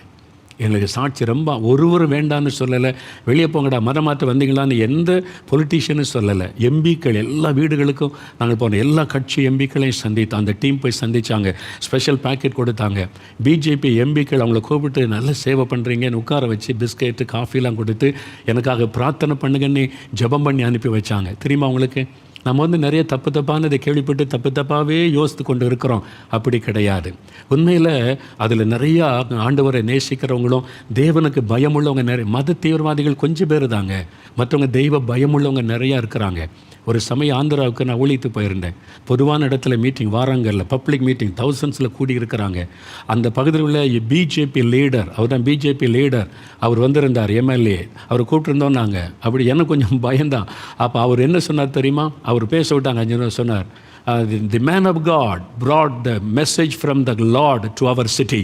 எங்களுக்கு சாட்சி ரொம்ப, ஒருவரும் வேண்டான்னு சொல்லலை, வெளியே போங்கடா மதமாற்ற வந்தீங்களான்னு எந்த பொலிட்டீஷியனும் சொல்லலை. எம்பிக்கள் எல்லா வீடுகளுக்கும் நாங்கள் போனோம், எல்லா கட்சி எம்பிக்களையும் சந்தித்தோம். அந்த டீம் போய் சந்தித்தாங்க, ஸ்பெஷல் பேக்கெட் கொடுத்தாங்க. பிஜேபி எம்பிக்கள் அவங்கள கூப்பிட்டு நல்ல சேவை பண்ணுறீங்கன்னு உட்கார வச்சு பிஸ்கெட்டு காஃபிலாம் கொடுத்து எனக்காக பிரார்த்தனை பண்ணுங்கன்னு ஜெபம் பண்ணி அனுப்பி வச்சாங்க. தெரியுமா அவங்களுக்கு, நம்ம வந்து நிறைய தப்பானதை கேள்விப்பட்டு தப்பாகவே யோசித்து கொண்டு இருக்கிறோம். அப்படி கிடையாது. உண்மையில் அதில் நிறையா ஆண்டவரை நேசிக்கிறவங்களும் தேவனுக்கு பயமுள்ளவங்க நிறைய, மத தீவிரவாதிகள் கொஞ்சம் பேர் தாங்க, மற்றவங்க தெய்வ பயமுள்ளவங்க நிறையா இருக்கிறாங்க. ஒரு சமயம் ஆந்திராவுக்கு நான் ஊழித்து போயிருந்தேன். பொதுவான இடத்துல மீட்டிங், வாரங்களில் பப்ளிக் மீட்டிங் தௌசண்ட்ஸில் கூடி இருக்கிறாங்க. அந்த பகுதியில் உள்ள பிஜேபி லீடர், அவர் தான் பிஜேபி லீடர், அவர் வந்திருந்தார், எம்எல்ஏ, அவர் கூப்பிட்டுருந்தோம் நாங்கள். அப்படி எனக்கு கொஞ்சம் பயந்தான். அப்போ அவர் என்ன சொன்னார் தெரியுமா, அவர் பேச விட்டாங்க. 5 நிமிஷம் சொன்னார், the man of God brought the message from the Lord to our city.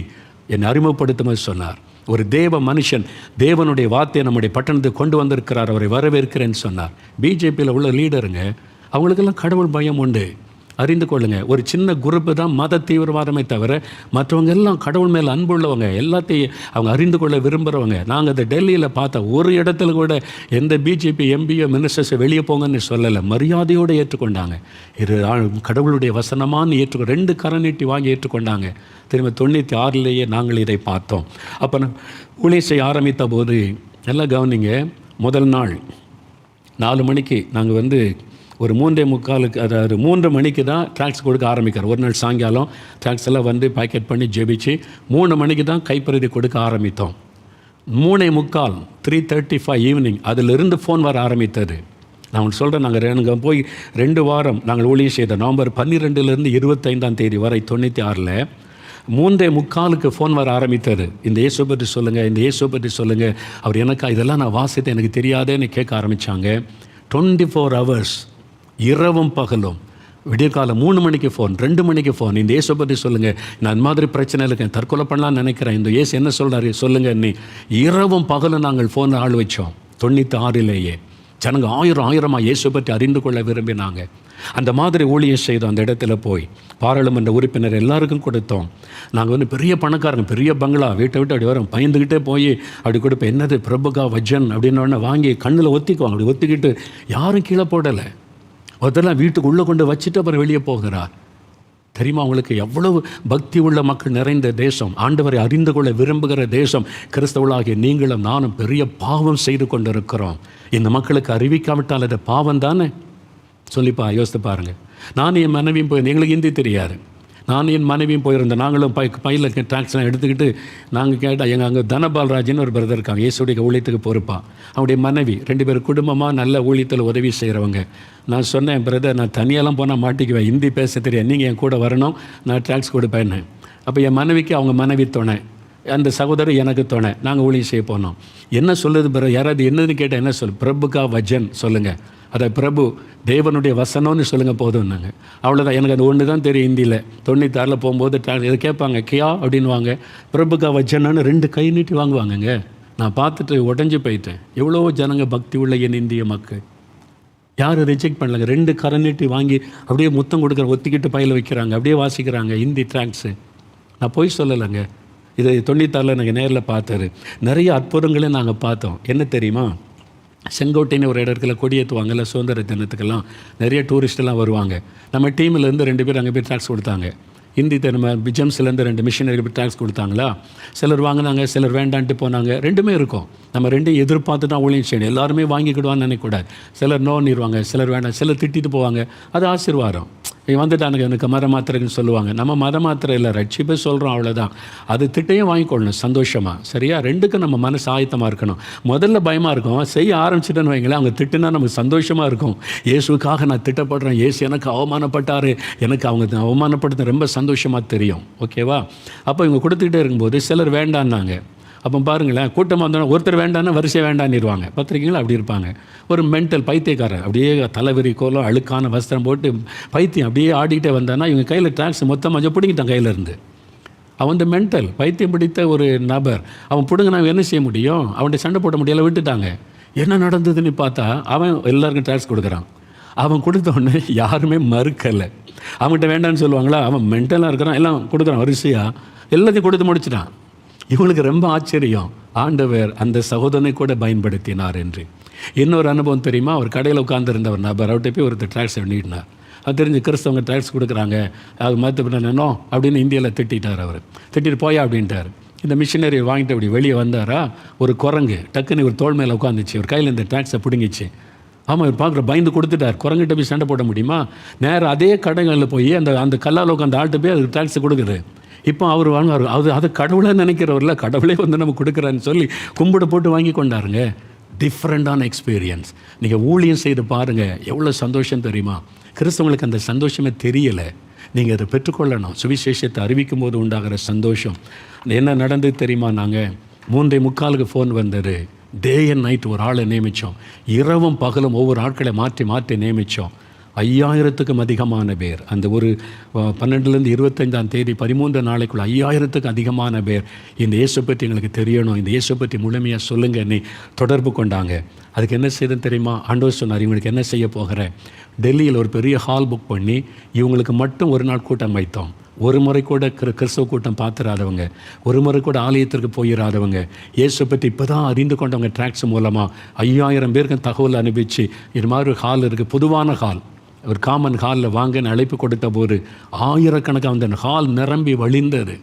என்னை அறிமுகப்படுத்தும் சொன்னார். ஒரு தேவ மனுஷன் தேவனுடைய வார்த்தையை நம்முடைய பட்டணத்துக்கு கொண்டு வந்திருக்கிறார், அவரை வரவேற்கிறேன்னு சொன்னார். பிஜேபியில் உள்ள லீடருங்க, அவங்களுக்கெல்லாம் கடவுள் பயம் உண்டு. அறிந்து கொள்ளுங்க, ஒரு சின்ன குரூப்பு தான் மத தீவிரவாதமே தவிர மற்றவங்க எல்லாம் கடவுள் மேலே அன்புள்ளவங்க, எல்லாத்தையும் அவங்க அறிந்து கொள்ள விரும்புகிறவங்க. நாங்கள் அதை டெல்லியில் பார்த்த ஒரு இடத்துல கூட எந்த பிஜேபி எம்பியோ மினிஸ்டர்ஸை வெளியே போங்கன்னு சொல்லலை, மரியாதையோடு ஏற்றுக்கொண்டாங்க. கடவுளுடைய வசனமானு 2 கரம் நீட்டி வாங்கி ஏற்றுக்கொண்டாங்க. திரும்ப 96 நாங்கள் இதை பார்த்தோம். அப்போ ஊழியம் செய்ய ஆரம்பித்த போது நல்லா கவனிங்க, முதல் நாள் 4 மணிக்கு நாங்கள் வந்து ஒரு 3:45, அதாவது 3 மணிக்கு தான் ட்ராக்ஸ் கொடுக்க ஆரம்பிக்கிறார். ஒரு நாள் சாயங்காலம் ட்ராக்ஸ் எல்லாம் வந்து பேக்கெட் பண்ணி ஜெபிச்சு 3 மணிக்கு தான் கைப்பிரதி கொடுக்க ஆரம்பித்தோம். 3:45 3:35 ஈவினிங் அதிலிருந்து ஃபோன் வர ஆரம்பித்தது. நான் உங்களுக்கு சொல்கிறேன், நாங்கள் போய் 2 வாரம் நாங்கள் ஊழியம் செய்த நவம்பர் 12 25 தேதி வரை 96 3:45 ஃபோன் வர ஆரம்பித்தது. இந்த இயேசுவை பற்றி சொல்லுங்கள், இந்த இயேசுவை பற்றி சொல்லுங்கள், அவர் எனக்கா இதெல்லாம் நான் வாசித்தேன், எனக்கு தெரியாதேன்னு கேட்க ஆரம்பித்தாங்க. 24 hours, இரவும் பகலும், விடியற்காலம் 3 மணிக்கு ஃபோன், 2 மணிக்கு ஃபோன், இந்த இயேசுவை பற்றி சொல்லுங்கள், நான் அந்த மாதிரி பிரச்சனை இருக்கேன், தற்கொலை பண்ணலான்னு நினைக்கிறேன், இந்த இயேசு என்ன சொல்கிறாரு சொல்லுங்கள். நீ இரவும் பகலும் நாங்கள் ஃபோனில் ஆள் வச்சோம். 96 ஜனங்க ஆயிரமாக இயேசுவை பற்றி அறிந்து கொள்ள விரும்பினாங்க. அந்த மாதிரி ஊழியம் செய்தோம். அந்த இடத்துல போய் பாராளுமன்ற உறுப்பினர் எல்லாருக்கும் கொடுத்தோம். நாங்கள் வந்து பெரிய பணக்காரங்க, பெரிய பங்களா, வீட்டை விட்டு அப்படி வரோம், பயந்துக்கிட்டே போய் அப்படி கொடுப்போம். என்னது பிரபுகா வஜன் அப்படின்னு வாங்கி கண்ணில் ஒத்திக்குவாங்க. அப்படி ஒத்திக்கிட்டு யாரும் கீழே போடலை, அதெல்லாம் வீட்டுக்கு உள்ளே கொண்டு வச்சுட்டு அப்புறம் வெளியே போகிறார். தெரியுமா அவங்களுக்கு எவ்வளவு பக்தி உள்ள மக்கள் நிறைந்த தேசம், ஆண்டவரை அறிந்து கொள்ள விரும்புகிற தேசம். கிறிஸ்தவர்களாகிய நீங்களும் நானும் பெரிய பாவம் செய்து கொண்டு இருக்கிறோம். இந்த மக்களுக்கு அறிவிக்காவிட்டால் அது பாவம் தானே? சொல்லிப்பா யோசித்து பாருங்கள். நான் என் மனைவியும் போயிருந்தேன், எங்களுக்கு ஹிந்தி தெரியாது. நான் என் மனைவியும் போயிருந்தேன். நாங்களும் பையில் டாக்ஸ்லாம் எடுத்துக்கிட்டு நாங்கள் கேட்டால் எங்கள் அங்கே தனபால்ராஜின்னு ஒரு பிரதர் இருக்காங்க, இயேசுடைய ஊழியத்துக்கு பொறுப்பா. அவருடைய மனைவி 2 பேர் குடும்பமாக நல்ல ஊழியத்தில் உதவி செய்கிறவங்க. நான் சொன்னேன், பிரதர் நான் தனியாலாம் போனால் மாட்டிக்குவேன், ஹிந்தி பேச தெரியாது, நீங்கள் என் கூட வரணும், நான் டாக்ஸ் கொடுப்பேன்னு. அப்போ என் மனைவிக்கு அவங்க மனைவி துணை, அந்த சகோதரர் எனக்கு துணை, நாங்கள் ஊழியம் செய்ய போனோம். என்ன சொல்லுது பிரதர், யாராவது என்னதுன்னு கேட்டால் என்ன சொல்லு, பிரபுகா வஜன் சொல்லுங்கள், அதை பிரபு தேவனுடைய வசனம்னு சொல்லுங்கள் போதும்னாங்க. அவ்வளோதான், எனக்கு அது ஒன்று தான் தெரியும். ஹிந்தியில் 96 போகும்போது இதை கேட்பாங்க, கியா அப்படின்வாங்க, பிரபுகா வஜன்னு 2 கை நீட்டி வாங்குவாங்கங்க. நான் பார்த்துட்டு உடஞ்சி போயிட்டேன். எவ்வளோ ஜனங்க பக்தி உள்ள என் இந்திய மக்கள் யாரும் ரிஜெக்ட் பண்ணலங்க. 2 கரை நீட்டி வாங்கி அப்படியே முத்தம் கொடுக்குற, ஒத்திக்கிட்டு பையில் வைக்கிறாங்க, அப்படியே வாசிக்கிறாங்க ஹிந்தி ட்ராக்ஸு. நான் போய் சொல்லலைங்க, இதை 96 நாங்கள் நேரில் பார்த்தது. நிறைய அற்புதங்களே நாங்கள் பார்த்தோம். என்ன தெரியுமா, செங்கோட்டைன்னு ஒரு இடத்துல கொடியேற்றுவாங்கல்ல சுதந்திர தினத்துக்கெல்லாம், நிறைய டூரிஸ்டெல்லாம் வருவாங்க. நம்ம டீமிலேருந்து 2 பேர் அங்கே போய் டாக்ஸ் கொடுத்தாங்க. ஹிந்தி நம்ம பிஜம்ஸ்லேருந்து 2 மிஷினரி போய் டாக்ஸ் கொடுத்தாங்களா. சிலர் வாங்கினாங்க, சிலர் வேண்டான்ட்டு போனாங்க. 2மே இருக்கும். நம்ம 2 எதிர்பார்த்து தான் ஊழியம் செய்யணும். எல்லாருமே வாங்கிக்கிடுவான்னு நினைக்கக்கூடாது. சிலர் நோன்னிடுவாங்க, சிலர் வேண்டாம், சிலர் திட்டிட்டு போவாங்க. அது ஆசீர்வாதம். வந்துட்டானுங்க எனக்கு மத மாத்திரைன்னு சொல்லுவாங்க. நம்ம மத மாத்திரை இல்லை, ரட்சிப்பை சொல்கிறோம், அவ்வளோதான். அது திட்டையும் வாங்கிக்கொள்ளணும் சந்தோஷமாக. சரியா? ரெண்டுக்கும் நம்ம மனசு ஆயத்தமாக இருக்கணும். முதல்ல பயமாக இருக்கும், செய்ய ஆரம்பிச்சிட்டேன்னு வைங்களேன், அவங்க திட்டுனா நமக்கு சந்தோஷமாக இருக்கும். இயேசுக்காக நான் திட்டப்படுறேன், இயேசு எனக்கு அவமானப்பட்டார், எனக்கு அவங்க அவமானப்படுத்த ரொம்ப சந்தோஷமாக தெரியும். ஓகேவா? அப்போ இவங்க கொடுத்துக்கிட்டே இருக்கும்போது சிலர் வேண்டான்னாங்க. அப்போ பாருங்களேன், கூட்டமாக வந்தோன்னா ஒருத்தர் வேண்டான்னா வரிசையாக வேண்டான்னிடுவாங்க. பத்திரிக்கைகள் அப்படி இருப்பாங்க. ஒரு மென்டல் பைத்தியக்காரர் அப்படியே தலைவரி கோலம் அழுக்கான வஸ்திரம் போட்டு பைத்தியம் அப்படியே ஆடிக்கிட்டே வந்தானா இவங்க கையில் டாக்ஸ் மொத்தமாக கொஞ்சம் பிடிங்கிட்டான் கையிலேருந்து. அவன் மென்டல் பைத்தியம் பிடித்த ஒரு நபர். அவன் பிடுங்க நான் என்ன செய்ய முடியும்? அவன்கிட்ட சண்டை போட முடியல, விட்டுட்டாங்க. என்ன நடந்ததுன்னு பார்த்தா அவன் எல்லாருக்கும் டாக்ஸ் கொடுக்குறான். அவன் கொடுத்தோடனே யாருமே மறுக்கலை. அவன்கிட்ட வேண்டான்னு சொல்லுவாங்களா? அவன் மென்டலாக இருக்கிறான், எல்லாம் கொடுக்குறான் வரிசையாக, எல்லாத்தையும் கொடுத்து முடிச்சிட்டான். இவங்களுக்கு ரொம்ப ஆச்சரியம், ஆண்டவர் அந்த சகோதரனை கூட பயன்படுத்தினார் என்று. இன்னொரு அனுபவம் தெரியுமா? அவர் கடையில் உட்கார்ந்துருந்த ஒரு நபர், அவர்கிட்ட போய் ஒரு டாக்ஸ் நீட்டினார். அது தெரிஞ்சு கிறிஸ்தவங்க டாக்ஸ் கொடுக்குறாங்க, அது மற்ற என்னோ அப்படின்னு இந்தியாவில் திட்டார். அவர் திட்டிட்டு போயா அப்படின்ட்டார். இந்த மிஷினரி வாங்கிட்டு அப்படி வெளியே வந்தாரா, ஒரு குரங்கு டக்குன்னு ஒரு தோள் மேலே உட்காந்துச்சு, ஒரு கையில் இந்த டாக்ஸை பிடுங்கிச்சு. ஆமாம், இவர் பார்க்குற பயந்து கொடுத்துட்டார். குரங்கிட்ட போய் சண்டை போட முடியுமா? நேரம் அதே கடைகளில் போய் அந்த கல்லால் உட்காந்து ஆள்கிட்ட போய் அதுக்கு டாக்ஸை கொடுக்குது. இப்போ அவர் வாங்குவார், அது கடவுளாக நினைக்கிறவரில் கடவுளே வந்து நம்ம கொடுக்குறான்னு சொல்லி கும்பிட போட்டு வாங்கி கொண்டாருங்க. டிஃப்ரெண்டான எக்ஸ்பீரியன்ஸ். நீங்கள் ஊழியம் செய்து பாருங்கள், எவ்வளோ சந்தோஷம் தெரியுமா? கிறிஸ்தவங்களுக்கு அந்த சந்தோஷமே தெரியலை. நீங்கள் அதை பெற்றுக்கொள்ளணும். சுவிசேஷத்தை அறிவிக்கும் போது உண்டாகிற சந்தோஷம். என்ன நடந்தது தெரியுமா? நாங்கள் 3:45 ஃபோன் வந்தது. டே அண்ட் நைட் ஒரு ஆளை நியமித்தோம். இரவும் பகலும் ஒவ்வொரு ஆட்களை மாற்றி மாற்றி நியமித்தோம். 5000க்கும் அதிகமான பேர். அந்த ஒரு 12லேருந்து 25ஆம் தேதி 13 நாளைக்குள்ள 5000க்கும் அதிகமான பேர் இந்த இயேசு பற்றி எங்களுக்கு தெரியணும், இந்த இயேசு பற்றி முழுமையாக சொல்லுங்கன்னு தொடர்பு கொண்டாங்க. அதுக்கு என்ன செய்யுதுன்னு தெரியுமா? ஆண்டவர் சொன்னார், இவங்களுக்கு என்ன செய்ய போகிறேன்? டெல்லியில் ஒரு பெரிய ஹால் புக் பண்ணி இவங்களுக்கு மட்டும் ஒரு நாள் கூட்டம் வைத்தோம். ஒரு முறை கூட கிறிஸ்தவ கூட்டம் பார்த்துடாதவங்க, ஒரு முறை கூட ஆலயத்திற்கு போயிடாதவங்க, இயேசு பற்றி இப்போ தான் அறிந்து கொண்டவங்க ட்ராக்ஸ் மூலமாக 5000 பேருக்கு தகவல் அனுப்பிச்சு இது மாதிரி ஒரு ஹால் இருக்குது, பொதுவான ஹால், ஒரு காமன் ஹாலில் வாங்கன்னு அழைப்பு கொடுத்த போது ஆயிரக்கணக்காக அந்த ஹால் நிரம்பி வழிந்தது.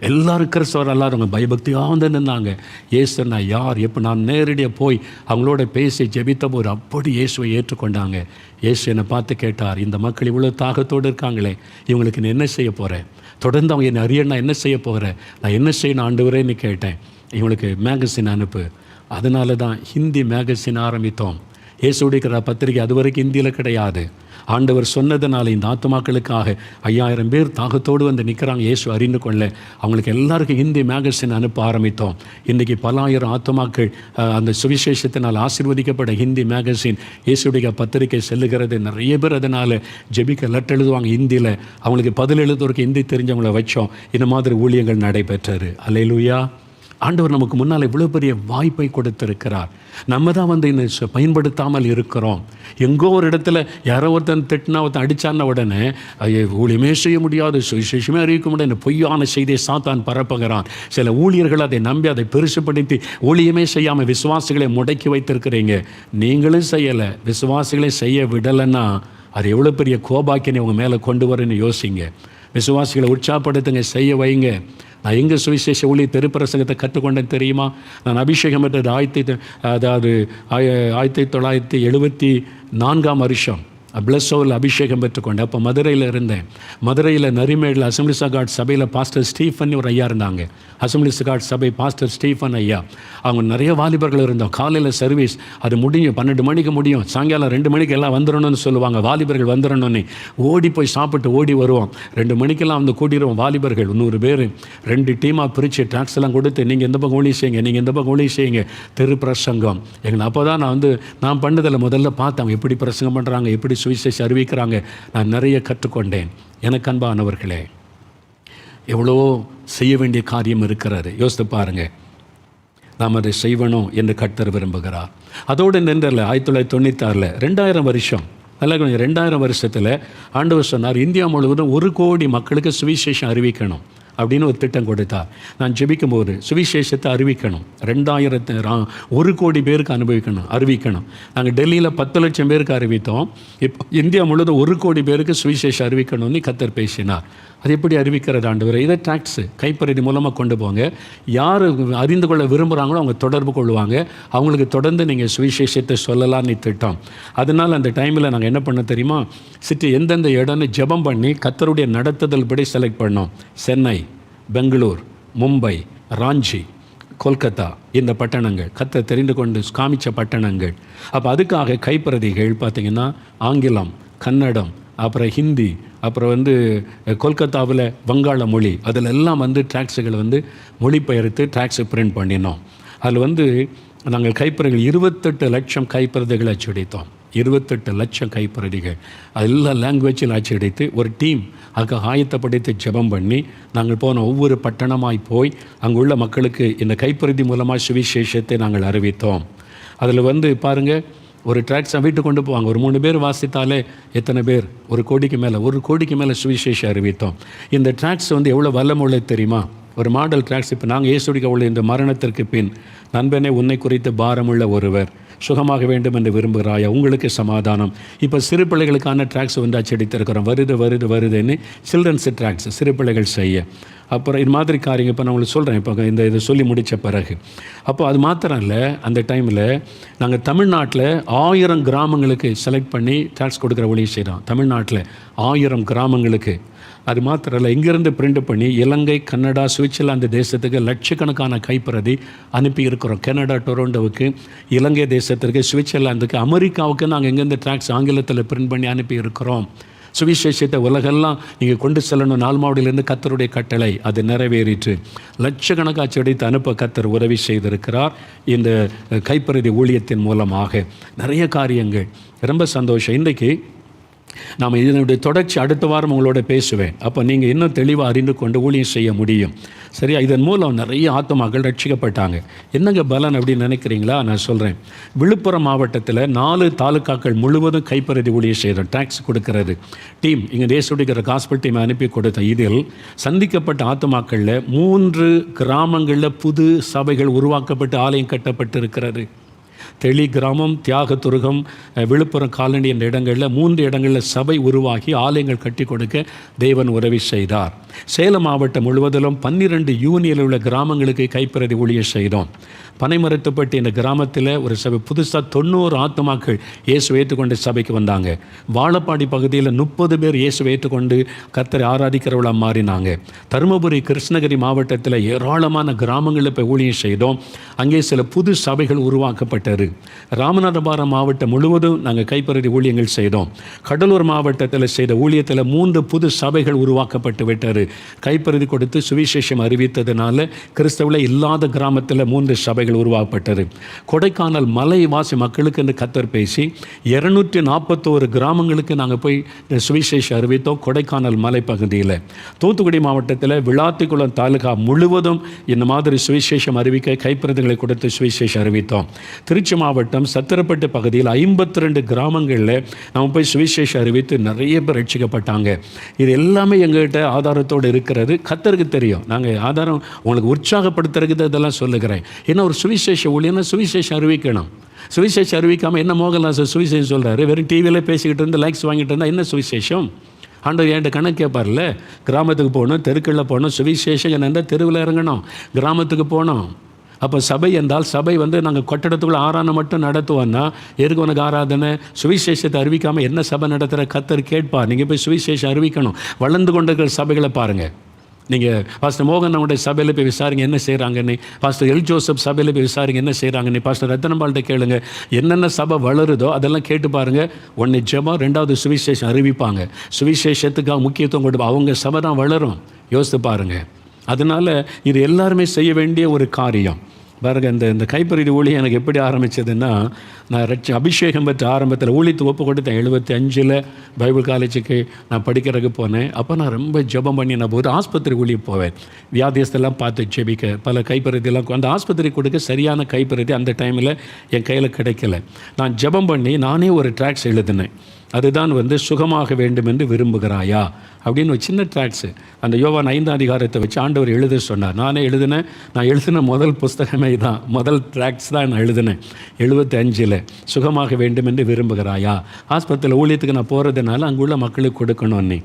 எல்லாரும் கிறிஸ்தவர் எல்லாரும் பயபக்தியாக வந்து நின்னாங்க. இயேசுனா யார் எப்போ நான் நேரடியாக போய் அவங்களோட பேசி ஜெபித்த போது அப்படி இயேசுவை ஏற்றுக்கொண்டாங்க. இயேசு என்னை பார்த்து கேட்டார், இந்த மக்கள் இவ்வளோ தாகத்தோடு இருக்காங்களே, இவங்களுக்கு நான் என்ன செய்ய போகிறேன்? தொடர்ந்து அவங்க என்னை அறிய நான் என்ன செய்ய போகிறேன்? நான் என்ன செய்யணும் ஆண்டவரேன்னு கேட்டேன். இவங்களுக்கு மேகசின் அனுப்பு. அதனால தான் ஹிந்தி மேகசின் ஆரம்பித்தோம். இயேசுடைய பத்திரிகை அது வரைக்கும் இந்தியில் கிடையாது. ஆண்டவர் சொன்னதுனால இந்த ஆத்துமாக்களுக்காக 5000 பேர் தாகத்தோடு வந்து நிற்கிறாங்க. இயேசு அறிந்து கொள்ள அவங்களுக்கு எல்லாருக்கும் ஹிந்தி மேகசின் அனுப்ப ஆரம்பித்தோம். இன்றைக்கி பல ஆயிரம் ஆத்துமாக்கள் அந்த சுவிசேஷத்தினால் ஆசீர்வதிக்கப்பட்ட ஹிந்தி மேகசின் இயேசுடைய பத்திரிகை செல்லுகிறது. நிறைய பேர் அதனால் ஜெபிக்க லெட்டர் எழுதுவாங்க ஹிந்தியில். அவங்களுக்கு பதில் எழுதுவதற்கு ஹிந்தி தெரிஞ்சவங்களை வச்சோம். இந்த மாதிரி ஊழியங்கள் நடைபெற்றது. அல்லேலூயா. ஆண்டவர் நமக்கு முன்னால் இவ்வளோ பெரிய வாய்ப்பை கொடுத்திருக்கிறார். நம்ம தான் வந்து இன்னும் பயன்படுத்தாமல் இருக்கிறோம். எங்கோ ஒரு இடத்துல யாரோ ஒருத்தன் திட்டினா ஒருத்தன் அடித்தான உடனே ஊழியமே செய்ய முடியாது, சுவிசேஷமே அறிவிக்க முடியாது, பொய்யான செய்தியை சாத்தான் பரப்புகிறான். சில ஊழியர்கள் அதை நம்பி அதை பெருசுப்படுத்தி ஊழியமே செய்யாமல் விசுவாசிகளை முடக்கி வைத்திருக்கிறீங்க. நீங்களும் செய்யலை, விசுவாசிகளை செய்ய விடலைன்னா அது எவ்வளோ பெரிய கோபாக்கினை உங்கள் மேலே கொண்டு வரேன்னு யோசிங்க. விசுவாசிகளை உற்சாகப்படுத்துங்க, செய்ய வைங்க. நான் எங்கே சுவிசேஷ ஊழிய தெருப்பிரசங்கத்தை கற்றுக்கொண்டேன் தெரியுமா? நான் அபிஷேகம் பெற்றது 1974ஆம் வருஷம் பிளஸ்ஸோவில் அபிஷேகம் பெற்றுக்கொண்டேன். அப்போ மதுரையில் இருந்தேன். மதுரையில் நரிமேடில் அசம்பிளிஸ் ஆஃப் காட் சபையில் பாஸ்டர் ஸ்டீஃபன் ஒரு ஐயா இருந்தாங்க. அசம்பிளிஸ் ஆஃப் காட் சபை பாஸ்டர் ஸ்டீஃபன் ஐயா. அவங்க நிறைய வாலிபர்கள் இருந்தோம். காலையில் சர்வீஸ் அது முடியும், 12 மணிக்கு முடியும், சாயங்காலம் 2 மணிக்கு எல்லாம் வந்துடணும்னு சொல்லுவாங்க. வாலிபர்கள் வந்துடணும்னு ஓடி போய் சாப்பிட்டு ஓடி வருவோம். 2 மணிக்கெல்லாம் வந்து கூட்டிடுவோம். வாலிபர்கள் 100 பேர் 2 டீமாக பிரித்து டாக்ஸ் எல்லாம் கொடுத்து நீங்கள் எந்த பக்கம் ஊழி செய்யுங்க, நீங்கள் எந்த பக்கம் ஊழி செய்யுங்க, தெரு பிரசங்கம். எங்களை அப்போ தான் நான் பண்ணதில் முதல்ல பார்த்தேன் எப்படி பிரசங்கம் பண்ணுறாங்க, எப்படி சுவிசேஷம் அறிவிக்கிறாங்க. நான் நிறைய கற்றுக்கொண்டேன். எனக்கு அன்பானவர்களே, எவ்வளோ செய்ய வேண்டிய காரியம் இருக்கிறது. யோசித்து பாருங்கள். நாம் அதை செய்வணும் என்று கர்த்தர் விரும்புகிறார். அதோடு நின்றல 1996 2000 வருஷம் நல்லா 2000 வருஷத்தில் ஆண்டவர் சொன்னார், இந்தியா முழுவதும் 1 கோடி மக்களுக்கு சுவிசேஷம் அறிவிக்கணும். அப்படின்னு ஒரு திட்டம் கொடுத்தார். நான் ஜெபிக்கும் போது சுவிசேஷத்தை அறிவிக்கணும், 1 கோடி பேருக்கு அறிவிக்கணும். நாங்கள் டெல்லியில் 10 லட்சம் பேருக்கு அறிவித்தோம். இப்போ இந்தியா முழுவதும் 1 கோடி பேருக்கு சுவிசேஷம் அறிவிக்கணும்னு கர்த்தர் பேசினார். அது எப்படி அறிவிக்கிறது ஆண்டவரே? இதை ட்ராக்ட்ஸு கைப்பரிதி மூலமாக கொண்டு போங்க. யார் அறிந்து கொள்ள விரும்புகிறாங்களோ அவங்க தொடர்பு கொள்வாங்க. அவங்களுக்கு தொடர்ந்து நீங்கள் சுவிசேஷத்தை சொல்லலான்னு திட்டம். அதனால் அந்த டைமில் நாங்கள் என்ன பண்ண தெரியுமா, எந்தெந்த இடம்னு ஜெபம் பண்ணி கர்த்தருடைய நடத்துதல் படி செலக்ட் பண்ணோம். சென்னை, பெங்களூர், மும்பை, ராஞ்சி, கொல்கத்தா, இந்த பட்டணங்கள் கர்த்தர் தெரிந்து கொண்டு காமிச்ச பட்டணங்கள். அப்போ அதுக்காக கைப்பிரதிகள் பார்த்திங்கன்னா ஆங்கிலம், கன்னடம், அப்புறம் ஹிந்தி, அப்புறம் கொல்கத்தாவில் வங்காள மொழி, அதில் எல்லாம் ட்ராக்ஸுகளை மொழிபெயர்த்து ட்ராக்ஸை பிரிண்ட் பண்ணினோம். அதில் நாங்கள் கைப்பிரதிகள் 28 லட்சம் கைப்பிரதிகள் அச்சடித்தோம். 28 லட்சம் கைப்பிரதிகள் எல்லா லாங்குவேஜில் அச்சடித்து ஒரு டீம் அதுக்காக ஆயத்தப்படுத்தி ஜெபம் பண்ணி நாங்கள் போன ஒவ்வொரு பட்டணமாய் போய் அங்குள்ள மக்களுக்கு இந்த கைப்பிரதி மூலமாக சுவிசேஷத்தை நாங்கள் அறிவித்தோம். அதில் பாருங்கள், ஒரு ட்ராக்ஸை வீட்டு கொண்டு போவாங்க. ஒரு 3 பேர் வாசித்தாலே எத்தனை பேர்? 1 கோடிக்கு மேலே சுவிசேஷம் அறிவித்தோம். இந்த ட்ராக்ஸ் எவ்வளோ வல்லமுள்ள தெரியுமா? ஒரு மாடல் ட்ராக்ஸ். இப்போ நாங்கள் இயேசுவுக்கு உள்ள இந்த மரணத்திற்கு பின், நண்பனே உன்னை குறித்து பாரமுள்ள ஒருவர் சுகமாக வேண்டும் என்று விரும்புகிறாயா, உங்களுக்கு சமாதானம். இப்போ சிறு பிள்ளைகளுக்கான ட்ராக்ஸ் அச்சடித்திருக்கிறோம். வருதுன்னு சில்ட்ரன்ஸ் ட்ராக்ஸ் சிறு பிள்ளைகள் செய்ய. அப்புறம் இது மாதிரி காரியங்கள் இப்போ நான் உங்களுக்கு சொல்கிறேன். இப்போ இதை சொல்லி முடித்த பிறகு அப்போ அது மாத்திரம் இல்லை, அந்த டைமில் நாங்கள் தமிழ்நாட்டில் 1000 கிராமங்களுக்கு செலக்ட் பண்ணி ட்ராக்ஸ் கொடுக்குற ஊழியம் செய்கிறோம். தமிழ்நாட்டில் 1000 கிராமங்களுக்கு. அது மாத்திரம் இல்லை, இங்கேருந்து பிரிண்ட் பண்ணி இலங்கை, கனடா, சுவிட்சர்லாந்து தேசத்துக்கு லட்சக்கணக்கான கைப்பிரதி அனுப்பி இருக்கிறோம். கனடா டொரண்டோவுக்கு, இலங்கை தேசத்திற்கு, சுவிட்சர்லாந்துக்கு, அமெரிக்காவுக்கு நாங்கள் எங்கேருந்து ட்ராக்ஸ் ஆங்கிலத்தில் பிரிண்ட் பண்ணி அனுப்பி இருக்கிறோம். சுவிசேஷத்தை உலகெல்லாம் நீங்கள் கொண்டு செல்லணும். நால்மாவடியிலேருந்து கர்த்தருடைய கட்டளை அது நிறைவேறிற்று. லட்சக்கணக்காக செடித்து அனுப்ப கர்த்தர் உதவி செய்திருக்கிறார் இந்த கைப்பிரதி ஊழியத்தின் மூலமாக. நிறைய காரியங்கள், ரொம்ப சந்தோஷம். இன்றைக்கு நாம் இதனுடைய தொடர்ச்சி அடுத்த வாரம் உங்களோட பேசுவேன். அப்போ நீங்கள் இன்னும் தெளிவாக அறிந்து கொண்டு ஊழியம் செய்ய முடியும். சரியா? இதன் மூலம் நிறைய ஆத்மாக்கள் ரட்சிக்கப்பட்டாங்க. என்னங்க பலன் அப்படின்னு நினைக்கிறீங்களா? நான் சொல்கிறேன். விழுப்புரம் மாவட்டத்தில் 4 தாலுக்காக்கள் முழுவதும் கைப்பிரதி ஊழியம் செய்தோம். டாக்ஸ் கொடுக்கறது டீம் இங்கே தேசுடிக்கிற காஸ்பிள் டீமை அனுப்பி கொடுத்தோம். இதில் சந்திக்கப்பட்ட ஆத்மாக்களில் 3 கிராமங்களில் புது சபைகள் உருவாக்கப்பட்டு ஆலயம் கட்டப்பட்டு இருக்கிறது. தெளி கிராமம், தியாகதுருகம், விழுப்புரம் காலனி என்ற இடங்களில் 3 இடங்களில் சபை உருவாகி ஆலயங்கள் கட்டி கொடுக்க தேவன் உதவி செய்தார். சேலம் மாவட்டம் முழுவதிலும் 12 யூனியனில் உள்ள கிராமங்களுக்கு கைப்பிரதி ஊழியம் செய்தோம். பனைமரத்துப்பட்டி என்ற கிராமத்தில் ஒரு சபை புதுசாக 90 ஆத்மாக்கள் இயேசு ஏற்றுக்கொண்டு சபைக்கு வந்தாங்க. வாழப்பாடி பகுதியில் 30 பேர் இயேசு ஏற்றுக்கொண்டு கர்த்தரை ஆராதிக்கிறவளா மாறினாங்க. தருமபுரி, கிருஷ்ணகிரி மாவட்டத்தில் ஏராளமான கிராமங்களில் போய் ஊழியம் செய்தோம். அங்கே சில புது சபைகள் உருவாக்கப்பட்டது. ராமநாதபுரம் மாவட்டம் முழுவதும் நாங்கள் கைப்பிரதி ஊழியங்கள் செய்தோம். கடலூர் மாவட்டத்தில் செய்த ஊழியத்தில் 3 புது சபைகள் உருவாக்கப்பட்டு விட்டது. கைப்பிரதி கொடுத்து சுவிசேஷம் அறிவித்ததுனால கிறிஸ்தவளை இல்லாத கிராமத்தில் 3 சபைகள் உருவாக்கப்பட்டது. கொடைக்கானல் மலைவாசி மக்களுக்கு என்று கர்த்தர் பேசி 241 கிராமங்களுக்கு நாங்கள் போய் சுவிசேஷம் அறிவித்தோம். கொடைக்கானல் மலை பகுதியில். தூத்துக்குடி மாவட்டத்தில் விளாத்திக்குளம் தாலுகா முழுவதும் இந்த மாதிரி சுவிசேஷம் அறிவிக்க கைப்பிரதிகளை கொடுத்து சுவிசேஷம் அறிவித்தோம். திருச்சி மாவட்டம் சத்திரப்பட்டு பகுதியில் 52 கிராமங்களில் நம்ம போய் சுவிசேஷம் அறிவித்து நிறைய பேர் ரட்சிக்கப்பட்டாங்க. இது எல்லாமே எங்கள்கிட்ட ஆதாரத்தோடு இருக்கிறது. கர்த்தருக்கு தெரியும். நாங்கள் ஆதாரம் உங்களுக்கு உற்சாகப்படுத்துறதுக்கு இதெல்லாம் சொல்லுகிறேன். ஏன்னா ஒரு சுவிசேஷ ஊழியன்னா சுவிசேஷம் அறிவிக்கணும். சுவிசேஷம் அறிவிக்காமல் என்ன மோகன்லால் சுவிசேஷம் சொல்கிறாரு? வெறும் டிவியில் பேசிக்கிட்டு இருந்து லைக்ஸ் வாங்கிட்டு இருந்தால் என்ன சுவிசேஷம்? ஆண்டவர் என்கிட்ட கணக்கு கேட்பார்ல. கிராமத்துக்கு போகணும், தெருக்களில் போகணும். சுவிசேஷம் என்ன? தெருவில் இறங்கணும், கிராமத்துக்கு போகணும். அப்போ சபை என்றால் சபை நாங்கள் கட்டடத்துக்குள்ள ஆராதனை மட்டும் நடத்துவோன்னா எதுக்கு உனக்கு ஆராதனை? சுவிசேஷத்தை அறிவிக்காமல் என்ன சபை நடத்துகிற? கர்த்தர் கேட்பார். நீங்கள் போய் சுவிசேஷம் அறிவிக்கணும். வளர்ந்து கொண்டிருக்கிற சபைகளை பாருங்கள். நீங்கள் பாஸ்டர் மோகன் அவங்களுடைய சபையில் போய் விசாரிங்க என்ன செய்கிறாங்கன்னு. பாஸ்டர் எல் ஜோசப் சபையில் போய் விசாரிங்க என்ன செய்கிறாங்கன்னு. பாஸ்டர் ரத்தனபால்கிட்ட கேளுங்க. என்னென்ன சபை வளருதோ அதெல்லாம் கேட்டு பாருங்கள். ஒன்று ஜெபம், 2வது சுவிசேஷம் அறிவிப்பாங்க. சுவிசேஷத்துக்காக முக்கியத்துவம் கொடுப்பா. அவங்க சபை தான் வளரும். யோசித்து பாருங்கள். அதனால் இது எல்லாருமே செய்ய வேண்டிய ஒரு காரியம். பாருங்க, இந்த கைப்பிரதி ஊழியம் எனக்கு எப்படி ஆரம்பித்ததுன்னா, நான் அபிஷேகம் பெற்ற ஆரம்பத்தில் ஊழியத்து ஒப்பு கொடுத்தேன். 75 பைபிள் காலேஜுக்கு நான் படிக்கிறதுக்கு போனேன். அப்போ நான் ரொம்ப ஜெபம் பண்ணின போது ஆஸ்பத்திரி ஊழியம் போவேன். வியாதியஸ்தெல்லாம் பார்த்து ஜெபிக்க பல கைப்பிரதியெல்லாம் அந்த ஆஸ்பத்திரி கொடுக்க சரியான கைப்பிரதி அந்த டைமில் என் கையில் கிடைக்கல. நான் ஜெபம் பண்ணி நானே ஒரு ட்ராக்ஸ் எழுதினேன். அதுதான் சுகமாக வேண்டும் என்று விரும்புகிறாயா அப்படின்னு ஒரு சின்ன ட்ராக்ஸு. அந்த யோவான் 5ஆம் அதிகாரத்தை வச்சு ஆண்டவர் எழுத சொன்னார். நான் எழுதின முதல் புஸ்தகமே தான், முதல் ட்ராக்ஸ் தான் நான் எழுதினேன் 75. சுகமாக வேண்டும் என்று விரும்புகிறாயா. ஆஸ்பத்திரியில் ஊழியத்துக்கு நான் போகிறதுனால அங்குள்ள மக்களுக்கு கொடுக்கணும் நீ.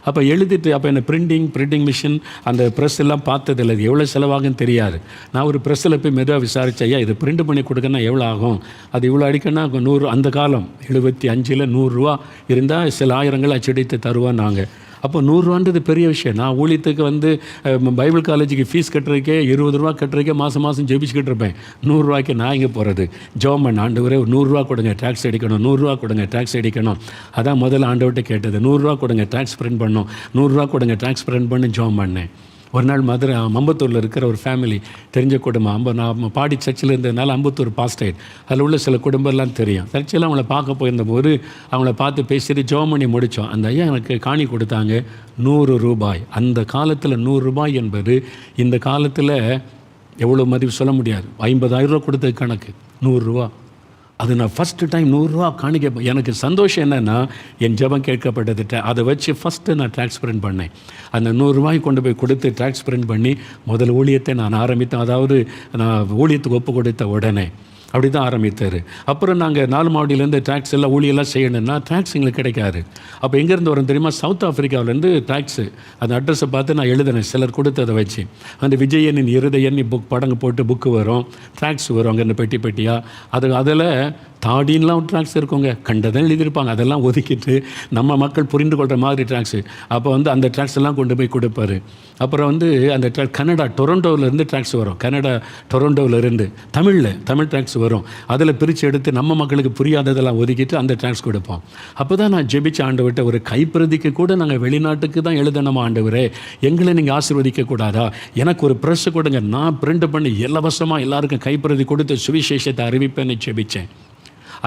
அப்போ எழுதிட்டு அப்போ என்ன பிரிண்டிங் மிஷின் அந்த ப்ரெஸ் எல்லாம் பார்த்ததில்லை, அது எவ்வளோ செலவாகுன்னு தெரியாது. நான் ஒரு ப்ரெஸ்ஸில் போய் மெதுவாக விசாரித்தேன், ஐயா இது பிரிண்ட் பண்ணி கொடுக்கணும்னா எவ்வளோ ஆகும், அது இவ்வளோ அடிக்கணும்னா 100, அந்த காலம் 75 100 இருந்தால் சில ஆயிரங்கள் அச்சடித்து தருவான் நாங்கள். அப்போ 100 பெரிய விஷயம். நான் ஊழியத்துக்கு பைபிள் காலேஜுக்கு ஃபீஸ் கட்டுறதுக்கே 20 ரூபா கட்டுறதுக்கே மாதம் ஜெபிச்சுக்கிட்டு இருப்பேன். 100 நான் இங்கே போகிறது ஜெபம் பண்ண, ஆண்டவரே 100 கொடுங்க, டேக்ஸ் அடிக்கணும், 100 கொடுங்க, டேக்ஸ் அடிக்கணும். அதான் முதல்ல ஆண்டவர்கிட்ட கேட்டது. 100 கொடுங்க, டேக்ஸ் பிரிண்ட் பண்ணணும், 100 கொடுங்க, டேக்ஸ் பிரிண்ட் பண்ணி ஜெபம் பண்ணேன். ஒரு நாள் அம்பத்தூரில் இருக்கிற ஒரு ஃபேமிலி, தெரிஞ்ச குடும்பம், நான் பாடி சர்ச்சில் இருந்ததுனால அம்பத்தூர் பாஸ்டேட், அதில் உள்ள சில குடும்பம்லாம் தெரியும். சர்ச்சில் அவங்கள பார்க்க போயிருந்தபோது அவங்கள பார்த்து பேசிட்டு ஜெபம் பண்ணி முடித்தோம். அந்த ஐயா எனக்கு காணி கொடுத்தாங்க 100 ரூபாய். அந்த காலத்தில் 100 ரூபாய் என்பது இந்த காலத்தில் எவ்வளோ மதிப்பு சொல்ல முடியாது. 50,000 ரூபா கொடுத்தது கணக்கு 100 ரூபா. அது நான் ஃபஸ்ட்டு டைம் 100 ரூபா காணிக்க. எனக்கு சந்தோஷம் என்னென்னா என் ஜெபம் கேட்கப்பட்டதுட்ட அதை வச்சு ஃபஸ்ட்டு நான் டேக்ஸ் பிரிண்ட் பண்ணேன். அந்த 100 ரூபாய் கொண்டு போய் கொடுத்து டேக்ஸ் பிரிண்ட் பண்ணி முதல் ஊழியத்தை நான் ஆரம்பித்தேன். அதாவது நான் ஊழியத்துக்கு ஒப்பு கொடுத்த உடனே அப்படி தான் ஆரம்பித்தார். அப்புறம் நாங்கள் 4 மாவட்டிலேருந்து டேக்ஸ் எல்லாம் ஊழியெல்லாம் செய்யணும்னா டேக்ஸ் எங்களுக்கு கிடைக்காது. அப்போ எங்கேருந்து வரும் தெரியுமா, சவுத் ஆஃப்ரிக்காவிலேருந்து டேக்ஸு. அந்த அட்ரஸை பார்த்து நான் எழுதினேன், சிலர் கொடுத்ததை வச்சு. அந்த விஜயனின் இருதயன் படங்கு போட்டு புக்கு வரும், டேக்ஸ் வரும் அங்கே பெட்டியாக. அதில் தாடின்லாம் ட்ராக்ஸ் இருக்குங்க, கண்டதான் எழுதியிருப்பாங்க. அதெல்லாம் ஒதுக்கிட்டு நம்ம மக்கள் புரிந்து கொள்கிற மாதிரி ட்ராக்ஸு. அப்போ அந்த ட்ராக்ஸ் எல்லாம் கொண்டு போய் கொடுப்பாரு. அப்புறம் அந்த கனடா டொரண்டோவிலேருந்து ட்ராக்ஸ் வரும், கனடா டொரண்டோவிலேருந்து தமிழ் ட்ராக்ஸ் வரும். அதில் பிரித்து எடுத்து நம்ம மக்களுக்கு புரியாததெல்லாம் ஒதுக்கிட்டு அந்த ட்ராக்ஸ் கொடுப்போம். அப்போ தான் நான் ஜெபிச்ச ஆண்டவர்கிட்ட, ஒரு கைப்பிரதிக்கு கூட நாங்கள் வெளிநாட்டுக்கு தான் எழுதணுமா ஆண்டவரே, எங்களை நீங்கள் ஆசீர்வதிக்க கூடாதா, எனக்கு ஒரு ப்ரெஸ் கொடுங்க, நான் பிரிண்ட் பண்ணி இலவசமாக எல்லாருக்கும் கைப்பிரதி கொடுத்து சுவிசேஷத்தை அறிவிப்பேன்னு ஜெபித்தேன்.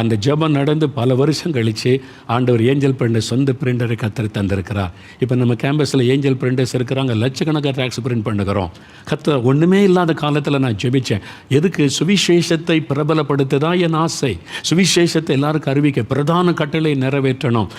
அந்த ஜெபம் நடந்து பல வருஷம் கழித்து ஆண்டவர் ஏஞ்சல் பிரிண்டர் சொந்த பிரிண்டரை கத்தர் தந்திருக்கிறார். இப்போ நம்ம கேம்பஸில் ஏஞ்சல் பிரிண்டர்ஸ் இருக்கிறாங்க, லட்சக்கணக்காக டேக்ஸ் பிரிண்ட் பண்ணுகிறோம். கத்தர் ஒன்றுமே இல்லாத காலத்தில் நான் ஜெபித்தேன். எதுக்கு? சுவிசேஷத்தை பிரபலப்படுத்துதான் என் ஆசை. சுவிசேஷத்தை எல்லாருக்கும் அறிவிக்க, பிரதான கட்டளை நிறைவேற்றணும்.